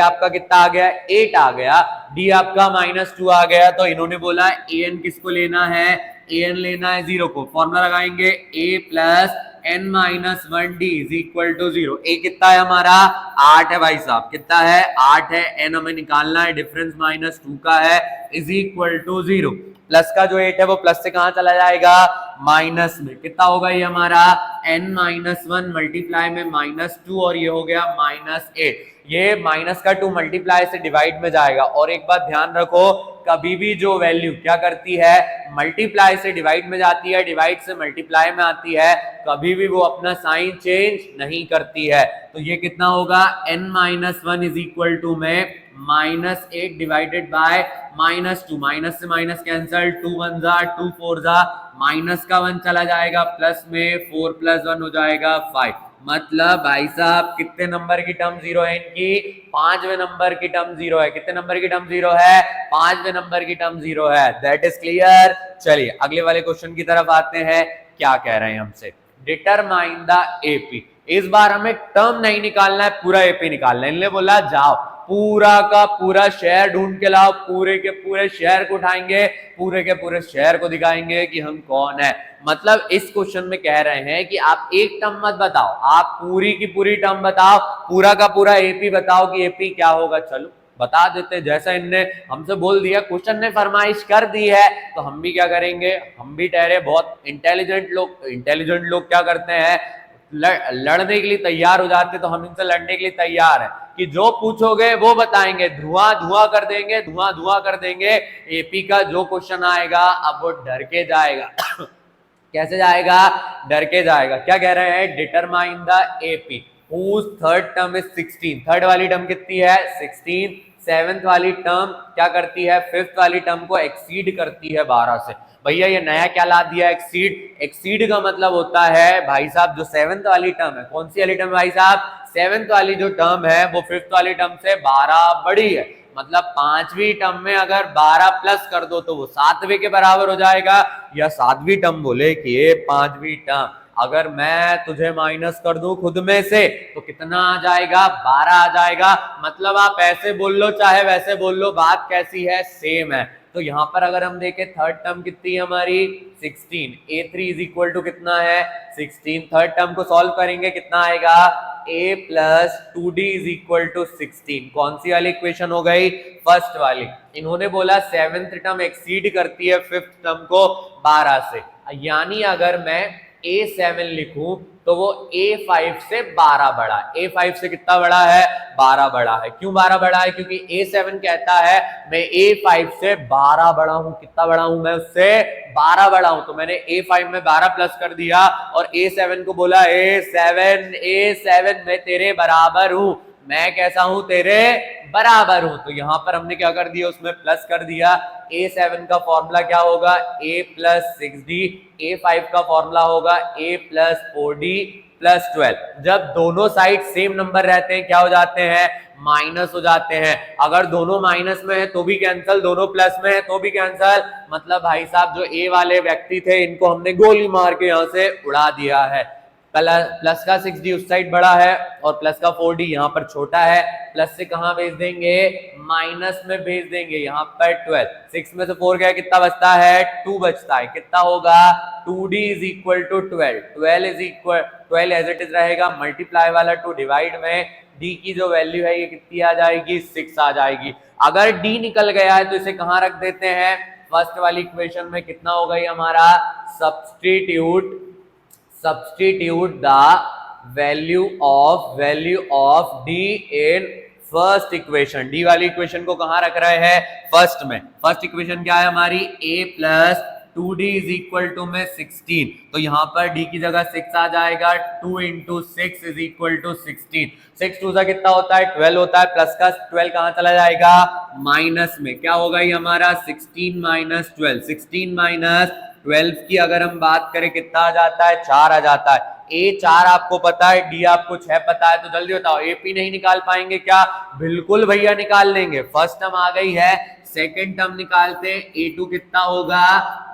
आपका कितना आ गया? 8 आ गया, d आपका -2 आ गया। तो इन्होंने बोला an किसको लेना है? an लेना है 0 को। फॉर्मूला लगाएंगे a plus n-1d is equal to 0। a कितना है हमारा? 8 है भाई साहब। कितना है? 8 है। n हमें निकालना है, डिफरेंस -2 का है, इज इक्वल टू 0। प्लस का जो 8 है वो प्लस से कहां चला जाएगा? माइनस में। कितना होगा ये हमारा? n-1 मल्टीप्लाई में -2 और ये हो गया -8। ये माइनस का 2 मल्टीप्लाई से डिवाइड में जाएगा। और एक बात ध्यान रखो, कभी भी जो वैल्यू क्या करती है? मल्टीप्लाई से डिवाइड में जाती है, डिवाइड से मल्टीप्लाई में आती है, कभी भी वो अपना साइन चेंज नहीं करती है। तो ये कितना होगा? n-1 इज इक्वल टू में -8 डिवाइडेड बाय -2। माइनस से माइनस कैंसल, 2 1 जा 2 4 जा माइनस का 1 चला जाएगा प्लस में, 4 + 1 हो जाएगा 5। मतलब भाई साहब कितने नंबर की टर्म जीरो है इनकी? 5वें नंबर की टर्म जीरो है। कितने नंबर की टर्म जीरो है? 5वें नंबर की टर्म जीरो है। That is clear. चलिए अगले वाले क्वेश्चन की तरफ आते हैं। क्या कह रहे हैं हमसे? Determine the AP. इस बार हमें टर्म नहीं निकालना है, पूरा एपी निकालना है। इन्होंने बोला जाओ पूरा का पूरा शहर ढूंढ के लाओ, पूरे के पूरे शहर को उठाएंगे, पूरे के पूरे शहर को दिखाएंगे कि हम कौन है। मतलब इस क्वेश्चन में कह रहे हैं कि आप एक टर्म मत बताओ, आप पूरी की पूरी टर्म बताओ, पूरा का पूरा एपी बताओ कि एपी क्या होगा। चलो बता देते, जैसा इनने हमसे बोल दिया, क्वेश्चन ने फरमाइश कर दी है तो हम भी क्या करेंगे, हम भी ठहरे बहुत इंटेलिजेंट लोग। इंटेलिजेंट लोग क्या करते हैं, लड़ने के लिए तैयार हो जाते, तो हम इनसे लड़ने के लिए तैयार हैं कि जो पूछोगे वो बताएंगे, धुआं धुआं कर देंगे, धुआं धुआं कर देंगे। एपी का जो क्वेश्चन आएगा अब वो डर के जाएगा कैसे जाएगा? डर के जाएगा। क्या कह रहे हैं? Determine the AP whose third term is 16। Third वाली टर्म कितनी है? 16। सेवेंथ वाली टर्म क्या करती है? फिफ्थ वाली टर्म को एक्सीड करती है 12 से। भैया ये नया क्या ला दिया? एक्सीड। एक्सीड का मतलब होता है भाई साहब जो सेवेंथ वाली टर्म है, कौन सी वाली टर्म भाई साहब? सेवेंथ वाली जो टर्म है वो फिफ्थ वाली टर्म से 12 बड़ी है। मतलब पांचवी टर्म में अगर 12 प्लस कर दो तो वो 7वें के बराबर हो जाएगा। या 7वीं टर्म बोले कि ये 5वीं टर्म, अगर मैं तुझे माइनस कर दूं खुद में से तो कितना आ जाएगा? 12 आ जाएगा। मतलब आप ऐसे बोल लो चाहे वैसे बोल लो, बात कैसी है? सेम है। तो यहां पर अगर हम देखें थर्ड टर्म कितनी है हमारी? 16। a3 इज इक्वल टू कितना है? 16। थर्ड टर्म को सॉल्व करेंगे कितना आएगा? a plus 2d is equal to 16। कौन सी वाली इक्वेशन हो गई? फर्स्ट वाली। इन्होंने बोला सेवेंथ टर्म एक्सीड करती है फिफ्थ टर्म को 12 से, यानी अगर मैं a7 लिखूं तो वो a5 से 12 बड़ा। a5 से कितना बड़ा है? 12 बड़ा है। क्यों 12 बड़ा है? क्योंकि a7 कहता है मैं a5 से 12 बड़ा हूं। कितना बड़ा हूं मैं? उससे 12 बड़ा हूं। तो मैंने a5 में 12 प्लस कर दिया और a7 को बोला a7 मैं तेरे बराबर हूं। मैं कैसा हूं? तेरे बराबर हूं। तो यहां पर हमने क्या कर दिया? उसमें प्लस कर दिया। a7 का फॉर्मूला क्या होगा? a plus 6d। a5 का फॉर्मूला होगा a प्लस 4d प्लस 12। जब दोनों साइड सेम नंबर रहते हैं क्या हो जाते हैं? माइनस हो जाते हैं। अगर दोनों माइनस में है तो भी कैंसल, दोनों प्लस में है तो भी कैंसल। मतलब भाई साहब जो ए वाले व्यक्ति थे इनको हमने गोली मार के यहां से उड़ा दिया है। प्लस का 6d उस साइड बड़ा है और प्लस का 4d यहाँ पर छोटा है। प्लस से कहां भेज देंगे? माइनस में भेज देंगे। यहाँ पर 12, 6 में से 4 गया, कितना बचता है? 2 बचता है। कितना होगा? 2d is equal to 12। 12 as it is रहेगा, मल्टीप्लाई वाला 2 डिवाइड में d की जो वैल्यू है ये कितनी आ जाएगी? 6 आ जाएगी। अगर d निकल गया है तो इसे कहां रख देते हैं? फर्स्ट वाली इक्वेशन में। कितना होगा ये हमारा? substitute the value of d in first equation. D वाली इक्वेशन को कहां रख रहे हैं? फर्स्ट में। फर्स्ट इक्वेशन क्या है हमारी? a plus 2d is equal to में 16। तो यहां पर d की जगह 6 आ जाएगा। 2 इंटू 6 इज इक्वल टू 16। 6 टू सा कितना होता है? 12 होता है। प्लस का 12 कहां चला जाएगा? माइनस में। क्या होगा ये हमारा? 16 माइनस 12। 16 माइनस 12 की अगर हम बात करें कितना आ जाता है? 4 आ जाता है। ए 4 आपको पता है, डी आपको 6 पता है, तो जल्दी बताओ एपी नहीं निकाल पाएंगे क्या? बिल्कुल भैया निकाल लेंगे। फर्स्ट टर्म आ गई है, सेकेंड टर्म निकालते हैं। a2 कितना होगा?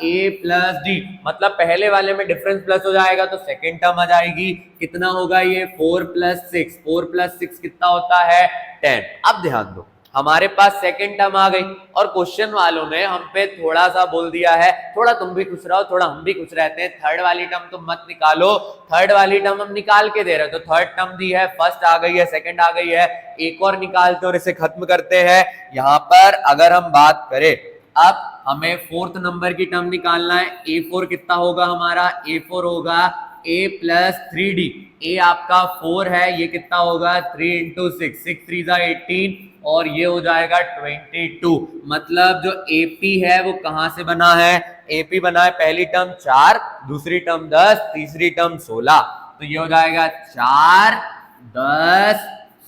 a plus D. मतलब पहले वाले में डिफरेंस प्लस हो जाएगा तो सेकेंड टर्म आ जाएगी। कितना होगा ये? 4 प्लस 6। 4 प्लस 6 कितना होता है? 10। अब ध्यान दो, हमारे पास सेकंड टर्म आ गई और क्वेश्चन वालों ने हम पे थोड़ा सा बोल दिया है, थोड़ा तुम भी खुश रहो थोड़ा हम भी खुश रहते हैं, थर्ड वाली टर्म तुम मत निकालो। थर्ड वाली टर्म हम निकाल के दे रहे हो। तो थर्ड टर्म दी है, फर्स्ट आ गई है, सेकंड आ गई है, एक और निकालते और इसे खत्म करते हैं। यहां पर अगर हम बात करें, अब हमें फोर्थ नंबर की टर्म निकालना है। a4 कितना होगा हमारा? a4 होगा a प्लस 3d। a आपका 4 है, ये कितना होगा? 3 इंटू 6, 6 3 18 और ये हो जाएगा 22। मतलब जो AP है वो कहां से बना है? AP बना है पहली टर्म 4, दूसरी टर्म 10, तीसरी टर्म 16। तो ये हो जाएगा 4 10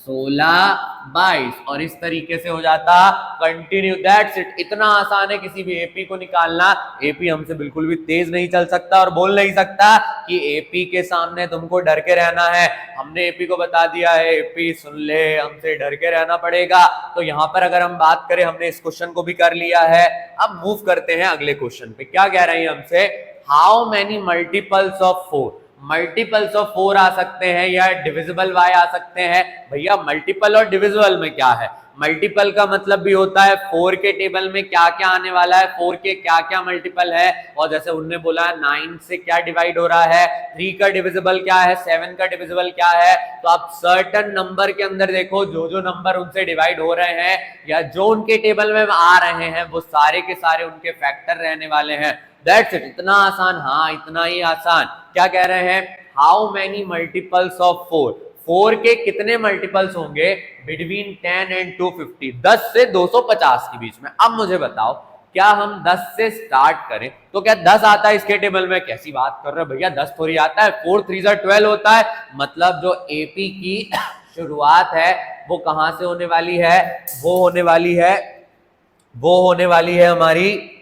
16, 22 और इस तरीके से हो जाता कंटिन्यू। That's it. इतना आसान है किसी भी एपी को निकालना। एपी हमसे बिल्कुल भी तेज नहीं चल सकता और बोल नहीं सकता कि एपी के सामने तुमको डर के रहना है। हमने एपी को बता दिया है, एपी सुन ले, हमसे डर के रहना पड़ेगा। तो यहां पर अगर हम बात करें, हमने इस क्वेश्चन को भी कर लिया है। अब मूव करते हैं अगले क्वेश्चन पे। क्या कह रहे हैं हमसे, how many multiples of 4। Multiples of 4 आ सकते हैं या डिविजिबल बाय आ सकते हैं। भैया मल्टीपल और डिविजिबल में क्या है, मल्टीपल का मतलब भी होता है 4 के टेबल में क्या क्या आने वाला है, 4 के क्या क्या मल्टीपल है। और जैसे उनने बोला 9 से क्या डिवाइड हो रहा है, 3 का डिविजिबल क्या है, 7 का डिविजिबल क्या है। तो आप सर्टेन नंबर के अंदर देखो, जो जो नंबर उनसे डिवाइड हो रहे हैं या जो उनके टेबल में आ रहे हैं, वो सारे के सारे उनके फैक्टर रहने वाले हैं। That's it. इतना आसान, हाँ इतना ही आसान। क्या कह रहे हैं, हाउ मेनी मल्टीपल्स ऑफ 4। 4 के कितने मल्टीपल्स होंगे बिटवीन 10 एंड 250, 10 से 250 के बीच में। अब मुझे बताओ, क्या हम 10 से स्टार्ट करें तो क्या 10 आता है इसके टेबल में? कैसी बात कर रहे हो भैया, 10 थोड़ी आता है, 4 3 12 होता है। मतलब जो एपी की शुरुआत है वो कहां से होने वाली है, वो होने वाली है हमारी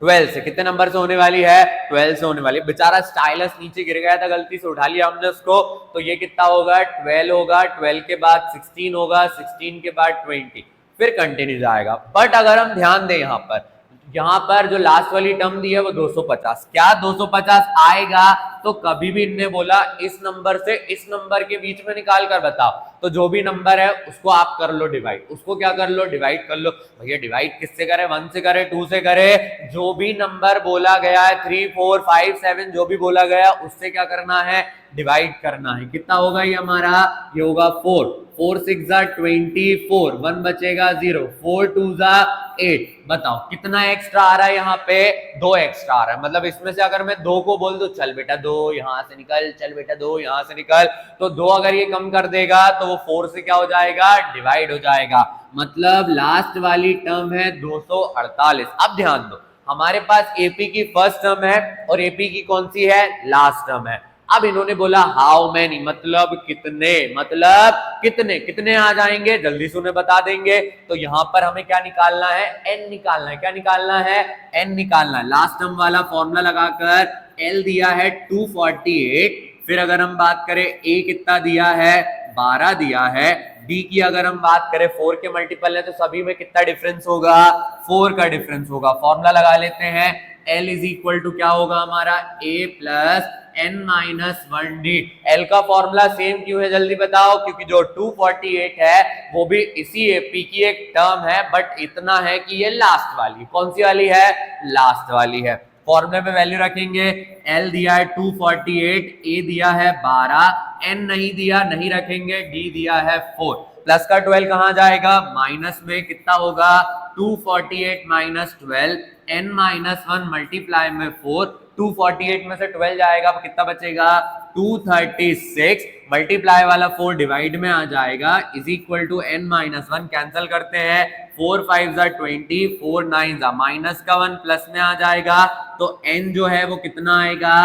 12 से। कितने नंबर से होने वाली है, 12 से होने वाली है। बेचारा स्टाइलस नीचे गिर गया था, गलती से उठा लिया हमने उसको। तो ये कितना होगा, 12 होगा, 12 के बाद 16 होगा, 16 के बाद 20, फिर कंटिन्यू जाएगा। बट अगर हम ध्यान दें यहाँ पर जो लास्ट वाली टर्म दी है वो 250, क्या 250 आएगा? तो कभी भी इनने बोला इस नंबर से इस नंबर के बीच में निकाल कर बताओ। तो जो भी नंबर है उसको आप कर लो डिवाइड, उसको क्या कर लो, डिवाइड कर लो। भैया डिवाइड किससे करे, 1 से करे, 2 से करे, जो भी नंबर बोला गया है 3 4 5 7 जो भी बोला गया उससे क्या करना है, डिवाइड करना है। कितना होगा ये हमारा, ये होगा 4 4 6 24, 1 बचेगा 0, 4 2 8। बताओ कितना एक्स्ट्रा आ रहा है, यहाँ पे 2 एक्स्ट्रा आ रहा है। मतलब इसमें से अगर मैं 2 को बोल दूं, चल बेटा 2 यहाँ से निकल, चल बेटा 2 यहाँ से निकल, तो 2 अगर ये कम कर देगा तो वो 4 से क्या हो जाएगा, डिवाइड हो जाएगा। मतलब लास्ट वाली टर्म है 248। अब ध्यान दो, हमारे पास एपी की फर्स्ट टर्म है और एपी की कौन सी है, लास्ट टर्म है। अब इन्होंने बोला हाउ मेनी, मतलब कितने, कितने आ जाएंगे, जल्दी से उन्हें बता देंगे। तो यहां पर हमें क्या निकालना है, एन निकालना है। क्या निकालना है, एन निकालना है। लास्ट टर्म वाला फॉर्मूला लगाकर एल दिया है 248। फिर अगर हम बात करें ए कितना दिया है, 12 दिया है। डी की अगर हम बात करें 4 के मल्टीपल है तो सभी में कितना डिफरेंस होगा, 4 का डिफरेंस होगा। फॉर्मूला लगा लेते हैं, L इज इक्वल टू क्या होगा हमारा, A प्लस n-1d। L का फॉर्मूला सेम क्यों है जल्दी बताओ, क्योंकि जो 248 है वो भी इसी एपी की एक टर्म है, बट इतना है कि ये लास्ट वाली, कौन सी वाली है, लास्ट वाली है। फॉर्मूले में वैल्यू रखेंगे, L दिया है 248, A दिया है 12, N नहीं दिया, नहीं रखेंगे, D दिया है 4। प्लस का 12 कहां जाएगा, माइनस में, कितना होगा 248 माइनस 12, n-1 मल्टीप्लाई में 4, 248 में से 12 जाएगा, अब कितना बचेगा 236, मल्टीप्लाई वाला 4 डिवाइड में आ जाएगा, is equal to n-1 cancel करते हैं, 4 5 20, 4 9 माइनस का 1 प्लस में आ जाएगा, तो n जो है वो कितना आएगा,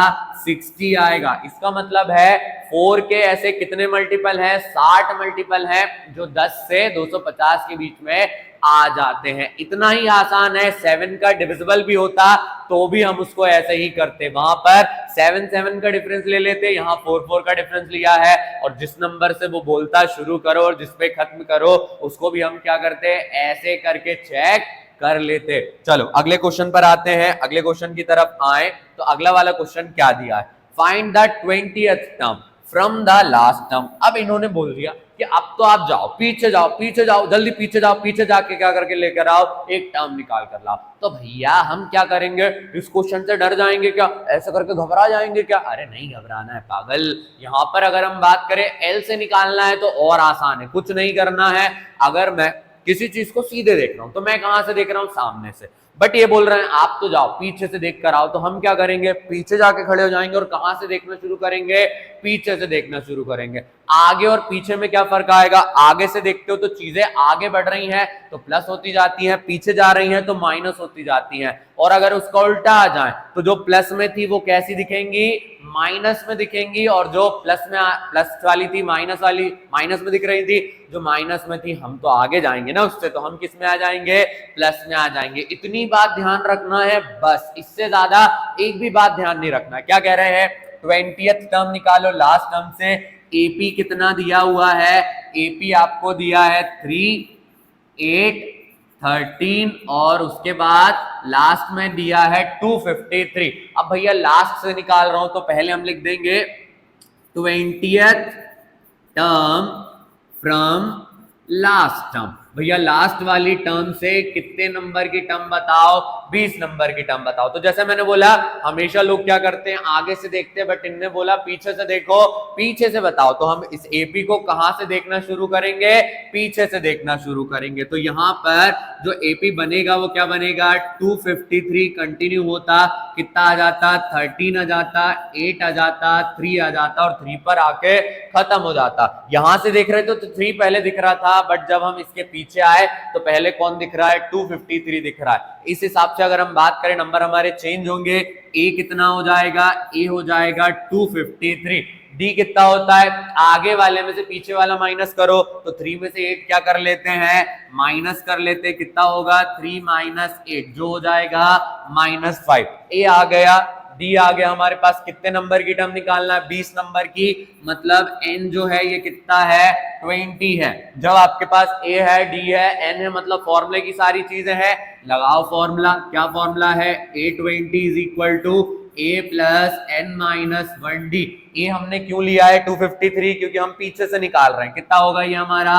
60 आएगा। इसका मतलब है 4 के ऐसे कितने मल्टीपल है, 60 मल्टीपल है जो 10 से 250 के बीच में आ जाते हैं। इतना ही आसान है। 7 का डिविजिबल भी होता तो भी हम उसको ऐसे ही करते, वहां पर 7 7 का डिफरेंस ले लेते, यहाँ 4 4 का डिफरेंस लिया है, और जिस नंबर से वो बोलता शुरू करो और जिस पे खत्म करो उसको भी हम क्या करते, ऐसे करके चेक कर लेते। चलो अगले क्वेश्चन पर आते हैं। अगले क्वेश्चन की तरफ आए तो अगला वाला क्वेश्चन क्या दिया है, find the 20th term from the last term. अब इन्होंने बोल दिया कि अब तो आप जाओ पीछे जाओ, जल्दी पीछे जाओ, पीछे जाके क्या करके लेकर आओ, एक टर्म निकाल कर लाओ। तो भैया हम क्या करेंगे, इस क्वेश्चन से डर जाएंगे क्या, ऐसा करके घबरा जाएंगे क्या? अरे नहीं घबराना है पागल। यहां पर अगर हम बात करें एल से निकालना है तो और आसान है, कुछ नहीं करना है। अगर मैं किसी चीज को सीधे देख रहा हूं तो मैं कहां से देख रहा हूं, सामने से। बट ये बोल रहे हैं आप तो जाओ पीछे से देख कर आओ, तो हम क्या करेंगे, पीछे जाके खड़े हो जाएंगे और कहां से देखना शुरू करेंगे, पीछे से देखना शुरू करेंगे। आगे और पीछे में क्या फर्क आएगा, आगे से देखते हो तो चीजें आगे बढ़ रही हैं तो प्लस होती जाती हैं, पीछे जा रही हैं तो माइनस होती जाती हैं। और अगर उसका उल्टा आ जाए तो जो प्लस में थी वो कैसी दिखेंगी, माइनस में दिखेंगी, और जो प्लस वाली थी माइनस में दिख रही थी, जो माइनस में थी हम तो आगे जाएंगे ना उससे, तो हम किस में आ जाएंगे, प्लस में आ जाएंगे। इतनी बात ध्यान रखना है बस, इससे ज्यादा एक भी बात ध्यान नहीं रखना। क्या कह रहे हैं, 20th टर्म निकालो लास्ट टर्म से। एपी कितना दिया हुआ है, एपी आपको दिया है 3, 8, 13 और उसके बाद लास्ट में दिया है 253। अब भैया लास्ट से निकाल रहा हूं तो पहले हम लिख देंगे 20th term from last term. भैया लास्ट वाली टर्म से कितने नंबर की टर्म बताओ, 20 नंबर की टर्म बताओ। तो जैसे मैंने बोला हमेशा लोग क्या करते हैं, आगे से देखते हैं, बट इनने बोला पीछे से देखो, पीछे से बताओ। तो हम इस एपी को कहां से देखना शुरू करेंगे, पीछे से देखना शुरू करेंगे। तो यहां पर जो एपी बनेगा वो क्या बनेगा, 253 कंटिन्यू होता, कितना आ जाता, 13 आ जाता, 8 आ जाता, 3 आ जाता और 3 पर आके खत्म हो जाता। यहां से देख रहे थे तो 3 पहले दिख रहा था, बट जब हम इसके पीछे आए तो पहले कौन दिख रहा है, 253 दिख रहा है। इस हिसाब से अगर हम बात करें नंबर हमारे चेंज होंगे। ए कितना हो जाएगा, ए हो जाएगा 253। डी कितना होता है, आगे वाले में से पीछे वाला माइनस करो, तो 3 में से 8 क्या कर लेते हैं, माइनस कर लेते हैं। कितना होगा, 3 माइनस 8 जो हो जाएगा -5। ए आ गया, डी आ गया। हमारे पास कितने नंबर की टर्म निकालना है, 20 नंबर की। मतलब एन जो है ये कितना है, 20 है। जब आपके पास ए है, डी है, एन है, मतलब फॉर्मूले की सारी चीजें हैं, लगाओ फॉर्मूला। क्या फॉर्मूला है, A20 is equal to A plus n minus 1D। A हमने क्यों लिया है 253, क्योंकि हम पीछे से निकाल रहे हैं। कितना होगा ये हमारा,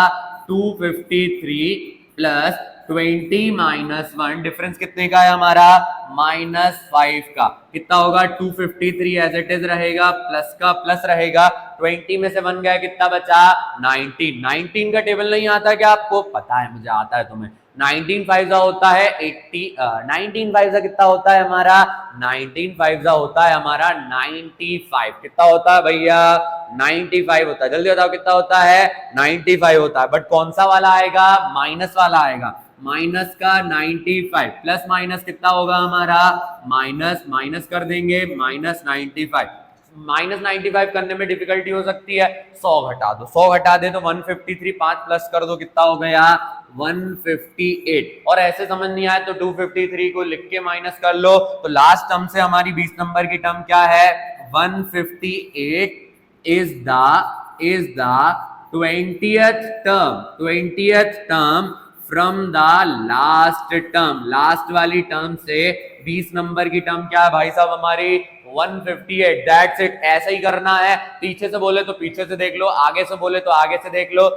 253 प्लस 20 माइनस 1, डिफरेंस कितने का है हमारा, -5 का। कितना होगा, 253 एज इट इज रहेगा, प्लस का प्लस रहेगा, 20 में से 1 गया, कितना बचा, 19। 19 का टेबल नहीं आता क्या आपको, पता है मुझे, आता है तुम्हें। 19 5 होता है 80, 19 5 कितना होता है हमारा, 19 5 होता है हमारा 95। कितना होता है भैया, 95 होता है। जल्दी बताओ कितना होता है, 95 होता है। बट कौन सा वाला आएगा, माइनस वाला आएगा। माइनस का 95 प्लस माइनस कितना होगा हमारा, माइनस कर देंगे, -95। -95 करने में डिफिकल्टी हो सकती है, 100 घटा दो, 100 घटा दे तो 153, 5 प्लस कर दो, कितना हो गया, 158। और ऐसे समझ नहीं आया तो 253 को लिख के माइनस कर लो। तो लास्ट टर्म से हमारी 20 नंबर की टर्म क्या है, 158 is the 20th term from the last term. Last वाली टर्म से 20 नंबर की टर्म क्या है भाई साहब हमारी, 158। That's it. ऐसा ही करना है, पीछे से बोले तो पीछे से देख लो, आगे से बोले तो आगे से देख लो।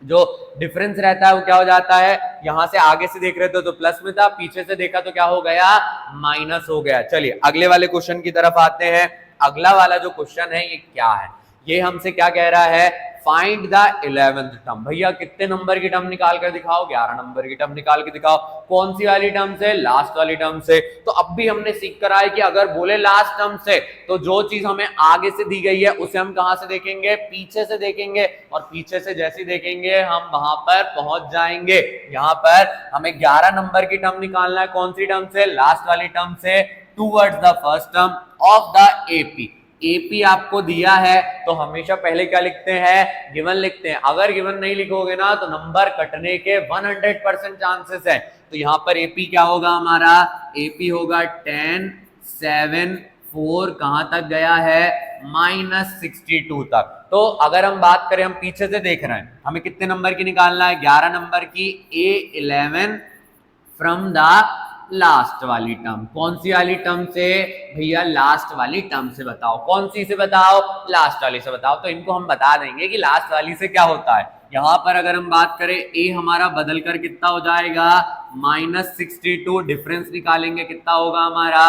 जो डिफरेंस रहता है वो क्या हो जाता है, यहां से आगे से देख रहे थे तो प्लस में था, पीछे से देखा तो क्या हो गया, माइनस हो गया। चलिए अगले वाले क्वेश्चन की तरफ आते हैं। अगला वाला जो क्वेश्चन है ये क्या है, ये हमसे क्या कह रहा है, फाइंड द 11th टर्म। भैया कितने नंबर की टर्म निकाल कर दिखाओ, 11 नंबर की टर्म निकाल के दिखाओ। कौन सी वाली टर्म से, लास्ट वाली टर्म से। तो अब भी हमने सीख कर आए कि अगर बोले लास्ट टर्म से तो जो चीज हमें आगे से दी गई है उसे हम कहां से देखेंगे, पीछे से देखेंगे, और पीछे से जैसे देखेंगे हम वहां पर पहुंच जाएंगे। यहां पर हमें 11 नंबर की टर्म निकालना है, कौन सी टर्म से, लास्ट वाली टर्म से, towards the first term of the AP. AP आपको दिया है तो हमेशा पहले क्या लिखते हैं, गिवन लिखते हैं। अगर गिवन नहीं लिखोगे ना तो नंबर कटने के 100% चांसेस है। तो यहां पर एपी क्या होगा हमारा, एपी होगा 10, 7, 4 कहां तक गया है, -62 तक। तो अगर हम बात करें, हम पीछे से देख रहे हैं, हमें कितने नंबर की निकालना है, 11 नंबर की। A11 फ्रॉम द लास्ट वाली टर्म। कौन सी वाली टर्म से भैया, लास्ट वाली टर्म से बताओ। कौन सी से बताओ, लास्ट वाली से बताओ। तो इनको हम बता देंगे कि लास्ट वाली से क्या होता है। यहाँ पर अगर हम बात करें ए हमारा बदल कर कितना हो जाएगा -62, डिफरेंस निकालेंगे कितना होगा हमारा,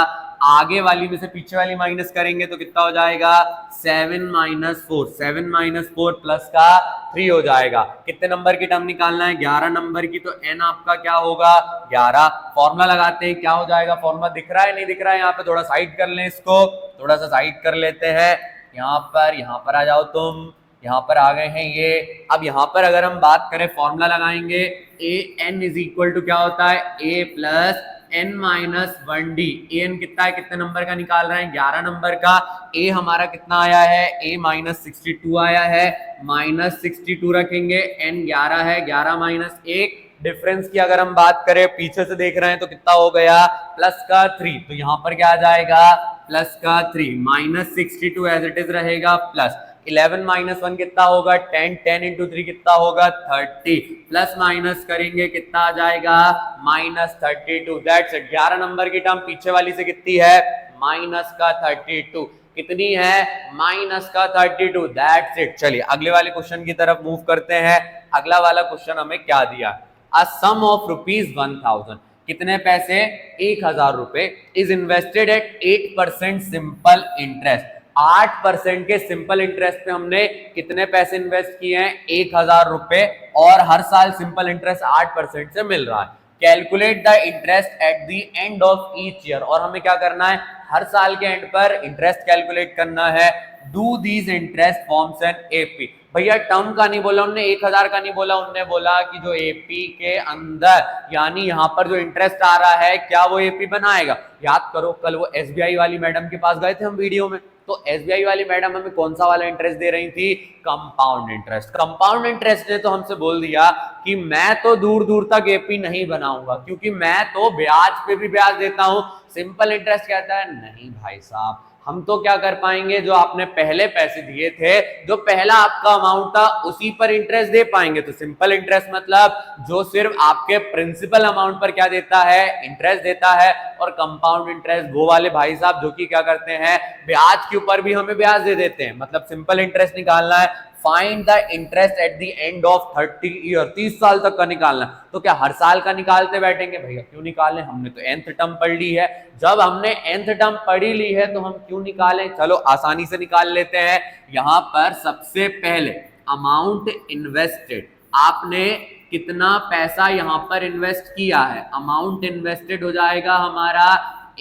आगे वाली में से पीछे वाली माइनस करेंगे तो कितना हो जाएगा 7 - 4 प्लस का 3 हो जाएगा। कितने नंबर की टर्म निकालना है, 11 नंबर की, तो n आपका क्या होगा 11। फॉर्मूला लगाते हैं, क्या हो जाएगा, फॉर्मूला दिख रहा है नहीं दिख रहा है, यहाँ पे थोड़ा साइड कर लें, इसको थोड़ा सा साइड कर लेते हैं। यहाँ पर आ जाओ तुम, यहाँ पर आ गए हैं ये। अब यहाँ पर अगर हम बात करें फॉर्मूला लगाएंगे, A N is equal to क्या होता है a प्लस n-1d। an कितना है, कितने नंबर का निकाल रहे हैं 11 नंबर का। a हमारा कितना आया है, a -62 आया है, -62 रखेंगे, n 11 है, 11 - 1। डिफरेंस की अगर हम बात करें पीछे से देख रहे हैं तो कितना हो गया प्लस का 3, तो यहाँ पर क्या आ जाएगा प्लस का 3, -62 एज इट इज रहेगा, प्लस 11 - 1 कितना होगा 10, 10 × 3 कितना होगा 30, प्लस माइनस करेंगे कितना आ जाएगा -32। That's it. 11 नंबर की टर्म पीछे वाली से कितनी है -32, कितनी है -32। That's it. चलिए अगले वाले क्वेश्चन की तरफ मूव करते हैं। अगला वाला क्वेश्चन हमें क्या दिया, अ सम ऑफ ₹1000, कितने पैसे 1000 रुपए is invested at 8% simple interest. 8% के सिंपल इंटरेस्ट पे हमने कितने पैसे इन्वेस्ट किए हैं 1000 रुपए, और हर साल सिंपल इंटरेस्ट 8% से मिल रहा है। Calculate the interest at the end of each year, और हमें क्या करना है हर साल के एंड पर इंटरेस्ट कैलकुलेट करना है। Do these interest forms an AP. भैया टर्म का नहीं बोला उनने, 1000 का नहीं बोला उनने, बोला कि जो एपी के अंदर यानी यहाँ पर जो इंटरेस्ट आ रहा है क्या वो एपी बनाएगा। याद करो कल वो एसबीआई वाली मैडम के पास गए थे हम वीडियो में, तो एसबीआई वाली मैडम हमें कौन सा वाला इंटरेस्ट दे रही थी, कंपाउंड इंटरेस्ट। कंपाउंड इंटरेस्ट ने तो हमसे बोल दिया कि मैं तो दूर दूर तक एपी नहीं बनाऊंगा, क्योंकि मैं तो ब्याज पे भी ब्याज देता हूं। सिंपल इंटरेस्ट कहता है नहीं भाई साहब, हम तो क्या कर पाएंगे, जो आपने पहले पैसे दिए थे, जो पहला आपका अमाउंट था उसी पर इंटरेस्ट दे पाएंगे। तो सिंपल इंटरेस्ट मतलब जो सिर्फ आपके प्रिंसिपल अमाउंट पर क्या देता है इंटरेस्ट देता है, और कंपाउंड इंटरेस्ट वो वाले भाई साहब जो कि क्या करते हैं ब्याज के ऊपर भी हमें ब्याज दे देते हैं। मतलब सिंपल इंटरेस्ट निकालना है, find the interest at the end of 30 year, 30 साल तक का निकालना। तो क्या हर साल का निकालते बैठेंगे भैया, क्यों निकालें, हमने तो nth टर्म पढ़ ली है। जब हमने nth टर्म पढ़ी ली है तो हम क्यों निकालें, चलो आसानी से निकाल लेते हैं। यहां पर सबसे पहले अमाउंट इन्वेस्टेड, आपने कितना पैसा यहां पर इन्वेस्ट किया है, अमाउंट इन्वेस्टेड हो जाएगा हमारा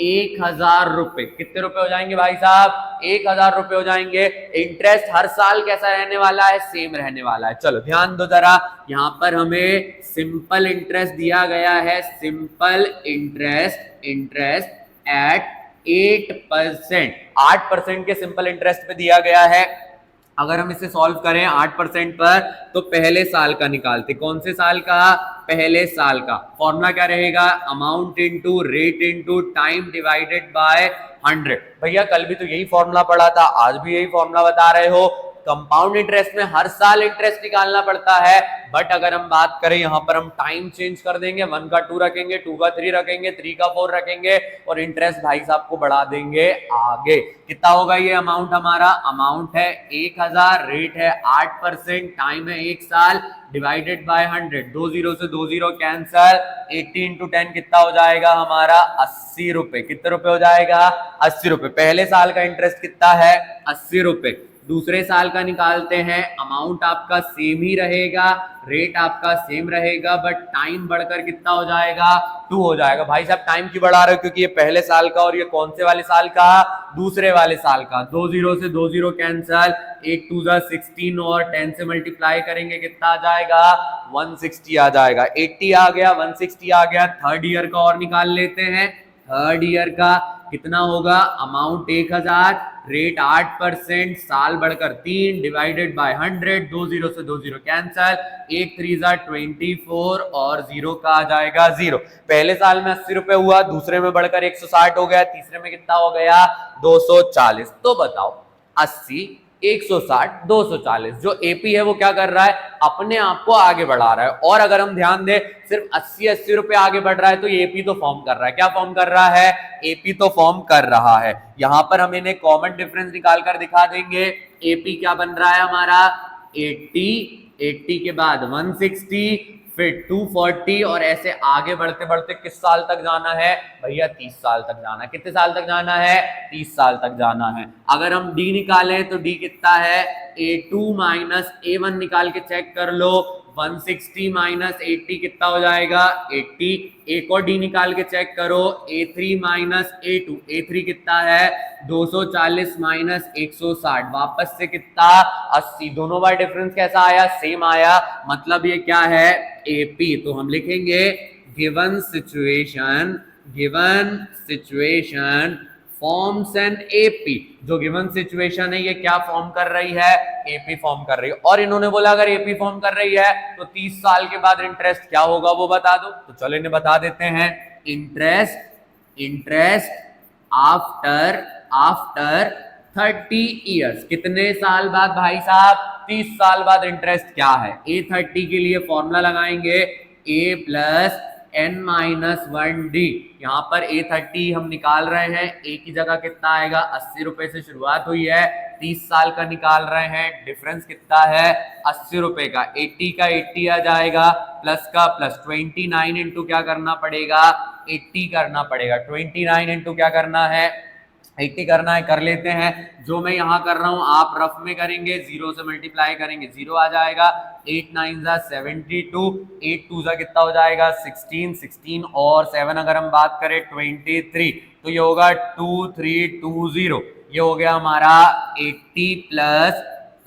1000 रुपए। कितने रुपए हो जाएंगे भाई साहब 1000 रुपए हो जाएंगे। इंटरेस्ट हर साल कैसा रहने वाला है, सेम रहने वाला है। चलो ध्यान दो जरा, यहां पर हमें सिंपल इंटरेस्ट दिया गया है, सिंपल इंटरेस्ट एट 8%, 8% के सिंपल इंटरेस्ट पे दिया गया है। अगर हम इसे सॉल्व करें 8% पर, तो पहले साल का निकालते, कौन से साल का, पहले साल का। फॉर्मूला क्या रहेगा, amount into rate into time divided by 100। भैया कल भी तो यही फॉर्मूला पढ़ा था, आज भी यही फॉर्मूला बता रहे हो। कंपाउंड इंटरेस्ट में हर साल इंटरेस्ट निकालना पड़ता है, बट अगर हम बात करें यहाँ पर हम टाइम चेंज कर देंगे, 1 का 2 रखेंगे, 2 का 3 रखेंगे, 3 का 4 रखेंगे, और इंटरेस्ट भाई साहब को बढ़ा देंगे आगे। कितना होगा ये अमाउंट, हमारा अमाउंट है 1000, रेट है 8%, टाइम है 1 साल, डिवाइडेड बाय 100, 2 0 से 2 0 कैंसल, 80 × 10 कितना हो जाएगा हमारा 80 रुपए। कितने रुपए हो जाएगा 80 रुपए। पहले साल का इंटरेस्ट कितना है 80 रुपए। दूसरे साल का निकालते हैं, अमाउंट आपका सेम ही रहेगा, रेट आपका सेम रहेगा, बट टाइम बढ़कर कितना हो जाएगा 2 हो जाएगा। भाई साहब टाइम क्यों बढ़ा रहे हो, क्योंकि ये पहले साल का और ये कौन से वाले साल का, दूसरे वाले साल का। 2 0 से 2 0 कैंसल, 8 2 16, और 10 से मल्टीप्लाई करेंगे कितना आ जाएगा 160 आ जाएगा। 80 आ गया, 160 आ गया। थर्ड ईयर का और निकाल लेते हैं। थर्ड ईयर का कितना होगा, अमाउंट 1000, रेट 8%, साल बढ़कर 3, डिवाइडेड बाय 100, 2 0 से 2 0 कैंसल, 1 3 24, और 0 का आ जाएगा 0। पहले साल में 80 रुपए हुआ, दूसरे में बढ़कर 160 हो गया, तीसरे में कितना हो गया 240। तो बताओ 80 160 240, जो एपी है वो क्या कर रहा है, अपने आप को आगे बढ़ा रहा है। और अगर हम ध्यान दें सिर्फ 80 रुपए आगे बढ़ रहा है, तो ये एपी तो फॉर्म कर रहा है। क्या फॉर्म कर रहा है, एपी तो फॉर्म कर रहा है। यहां पर हम इन्हें कॉमन डिफरेंस निकाल कर दिखा देंगे। एपी क्या बन रहा है हमारा 80 80 के बाद 160, फिर 240 और ऐसे आगे बढ़ते बढ़ते किस साल तक जाना है भैया? 30 साल तक जाना है। कितने साल तक जाना है? 30 साल तक जाना है। अगर हम डी निकालें तो डी कितना है? A2 माइनस A1 निकाल के चेक कर लो। 160 माइनस 80 कितना हो जाएगा? 80। एक और डी निकाल के चेक करो। A3 माइनस A2, A3 कितना है? 240 माइनस 160, वापस से कितना? 80। दोनों बार डिफरेंस कैसा आया? सेम आया। मतलब ये क्या है? AP। तो हम लिखेंगे given situation forms an AP। जो गिवन सिचुएशन है ये क्या फॉर्म कर रही है? AP फॉर्म कर रही है। और इन्होंने बोला अगर AP फॉर्म कर रही है तो 30 साल के बाद इंटरेस्ट क्या होगा वो बता दो। तो चलो इन्हें बता देते हैं। Interest after 30 years. कितने साल बाद भाई साहब? 30 साल बाद इंटरेस्ट क्या है? A30 के लिए फॉर्मूला लगाएंगे A plus n minus 1D। यहाँ पर A30 हम निकाल रहे हैं। A की जगह कितना आएगा? 80 रुपए से शुरुआत हुई है, 30 साल का निकाल रहे हैं। डिफरेंस कितना है? 80 रुपए का। 80 का 80 आ जाएगा, प्लस का प्लस। 29 इंटू क्या करना पड़ेगा? 80 करना पड़ेगा। 29 इंटू क्या करना है? 80 करना है। कर लेते हैं। जो मैं यहाँ कर रहा हूँ आप रफ में करेंगे, 0 से मल्टीप्लाई करेंगे, 0 आ जाएगा। 8 9 जा 72, 8 2 जा कितना हो जाएगा? 16, 16 और 7 अगर हम बात करें 23, तो ये होगा 2320। ये हो गया हमारा 80 प्लस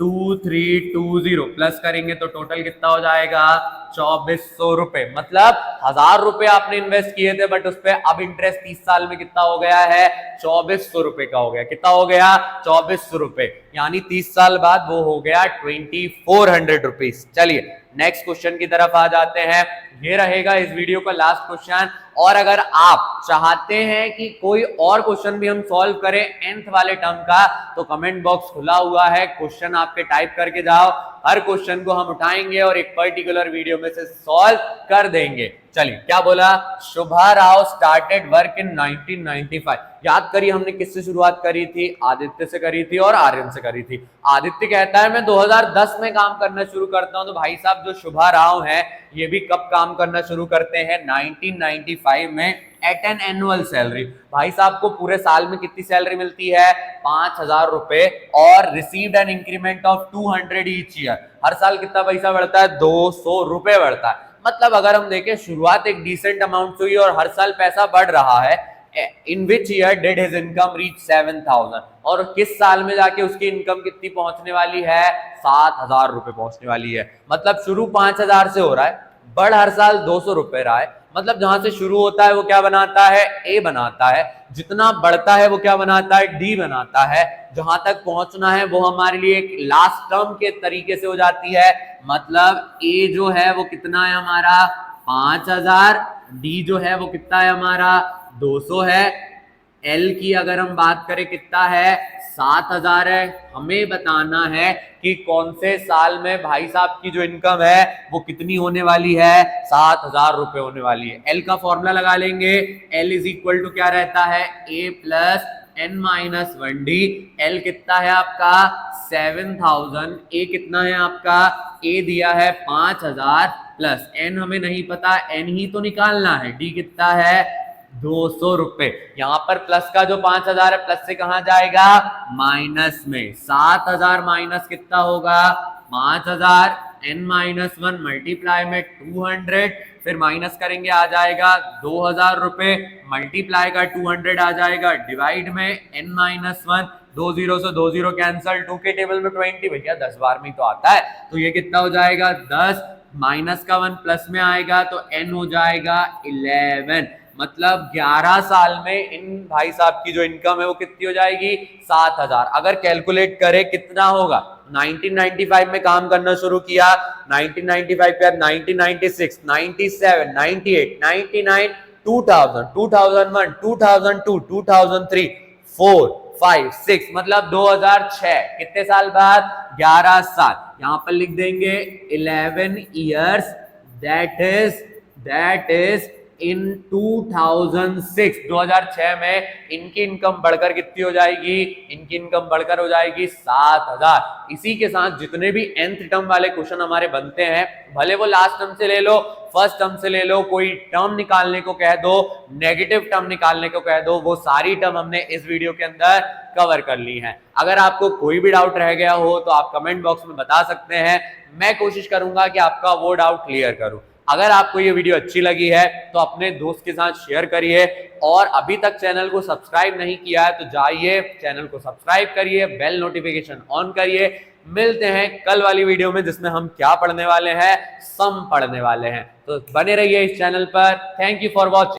2320, प्लस करेंगे तो टोटल कितना हो जाएगा? 2400 रुपए। मतलब 1000 रुपए आपने इन्वेस्ट किए थे, बट उस पर अब इंटरेस्ट 30 साल में कितना हो गया है? 2400 रुपए का हो गया। कितना हो गया? 2400 रुपए। यानी 30 साल बाद वो हो गया 2400 रुपीज। चलिए नेक्स्ट क्वेश्चन की तरफ आ जाते हैं। ये रहेगा इस वीडियो का लास्ट क्वेश्चन। और अगर आप चाहते हैं कि कोई और क्वेश्चन भी हम सॉल्व करें nth वाले टर्म का, तो कमेंट बॉक्स खुला हुआ है, क्वेश्चन आपके टाइप करके जाओ। हर क्वेश्चन को हम उठाएंगे और एक पर्टिकुलर वीडियो में से सॉल्व कर देंगे। चलिए क्या बोला? शुभा राव स्टार्टेड वर्क इन 1995। याद करिए हमने किससे शुरुआत करी थी? आदित्य से करी थी और आर्यन से करी थी। आदित्य कहता है मैं 2010 में काम करना शुरू करता हूं। तो भाई साहब जो शुभा राव है ये भी कब काम करना शुरू करते हैं? 1995 में एट एन एनुअल सैलरी। भाई साहब को पूरे साल में कितनी सैलरी मिलती है? 5000 रुपए। और received an increment of 200 each year. हर साल कितना पैसा बढ़ता है? 200 रुपए बढ़ता है। मतलब अगर हम देखें शुरुआत एक डिसेंट अमाउंट से हुई और हर साल पैसा बढ़ रहा है। In which year did his income reach 7000। और किस साल में जाके उसकी इनकम कितनी पहुंचने वाली है? 7000 रुपए पहुंचने वाली है। मतलब शुरू 5000 से हो रहा है, बढ़ हर साल 200 रुपए रहा है। मतलब जहां से शुरू होता है वो क्या बनाता है? ए बनाता है। जितना बढ़ता है वो क्या बनाता है? डी बनाता है। जहां तक पहुंचना है वो हमारे लिए एक लास्ट टर्म के तरीके से हो जाती है। मतलब ए जो है वो कितना है हमारा? 5000। डी जो है वो कितना है हमारा? 200 है। एल की अगर हम बात करें कितना है? 7000 है। हमें बताना है कि कौन से साल में भाई साहब की जो इनकम है वो कितनी होने वाली है? 7000 रुपए होने वाली है। एल का फॉर्मूला लगा लेंगे। एल इज इक्वल टू क्या रहता है? A plus n minus 1D। L कितना है आपका? 7000। ए कितना है आपका? ए दिया है 5000 प्लस n हमें नहीं पता, n ही तो निकालना है। डी कितना है? 200 रुपए। यहां पर प्लस का जो 5000 है प्लस से कहां जाएगा? माइनस में। 7000 माइनस कितना होगा? 5000। n माइनस 1 मल्टीप्लाई में 200, फिर माइनस करेंगे आ जाएगा 2000 रुपए, मल्टीप्लाई का 200 आ जाएगा, डिवाइड में n माइनस 1। 2 0 से 2 0 कैंसल। 2 के टेबल में 20 भैया 10 बार में ही तो आता है। तो ये कितना हो जाएगा? 10। माइनस का 1 प्लस में आएगा तो n हो जाएगा 11। मतलब 11 साल में इन भाई साहब की जो इनकम है वो कितनी हो जाएगी? 7000। अगर कैलकुलेट करें कितना होगा? 1995 में काम करना शुरू किया, 1995 के बाद 1996, 97, 98, 99, 2000, 2001, 2002, 2003, 4, 5, 6, मतलब 2006। कितने साल बाद? 11 साल। यहां पर लिख देंगे 11 years, that is इन 2006 में इनकी इनकम बढ़कर कितनी हो जाएगी? इनकी इनकम बढ़कर हो जाएगी 7,000। इसी के साथ जितने भी nth टर्म वाले क्वेश्चन हमारे बनते हैं, भले वो लास्ट टर्म से ले लो, फर्स्ट टर्म से ले लो, कोई टर्म निकालने को कह दो, नेगेटिव टर्म निकालने को कह दो, वो सारी टर्म हमने इस वीडियो के अंदर कवर कर ली है। अगर आपको कोई भी डाउट रह गया हो तो आप कमेंट बॉक्स में बता सकते हैं, मैं कोशिश करूंगा कि आपका वो डाउट क्लियर करूं। अगर आपको ये वीडियो अच्छी लगी है तो अपने दोस्त के साथ शेयर करिए, और अभी तक चैनल को सब्सक्राइब नहीं किया है तो जाइए चैनल को सब्सक्राइब करिए, बेल नोटिफिकेशन ऑन करिए। मिलते हैं कल वाली वीडियो में जिसमें हम क्या पढ़ने वाले हैं? सम पढ़ने वाले हैं। तो बने रहिए इस चैनल पर। Thank you for watching.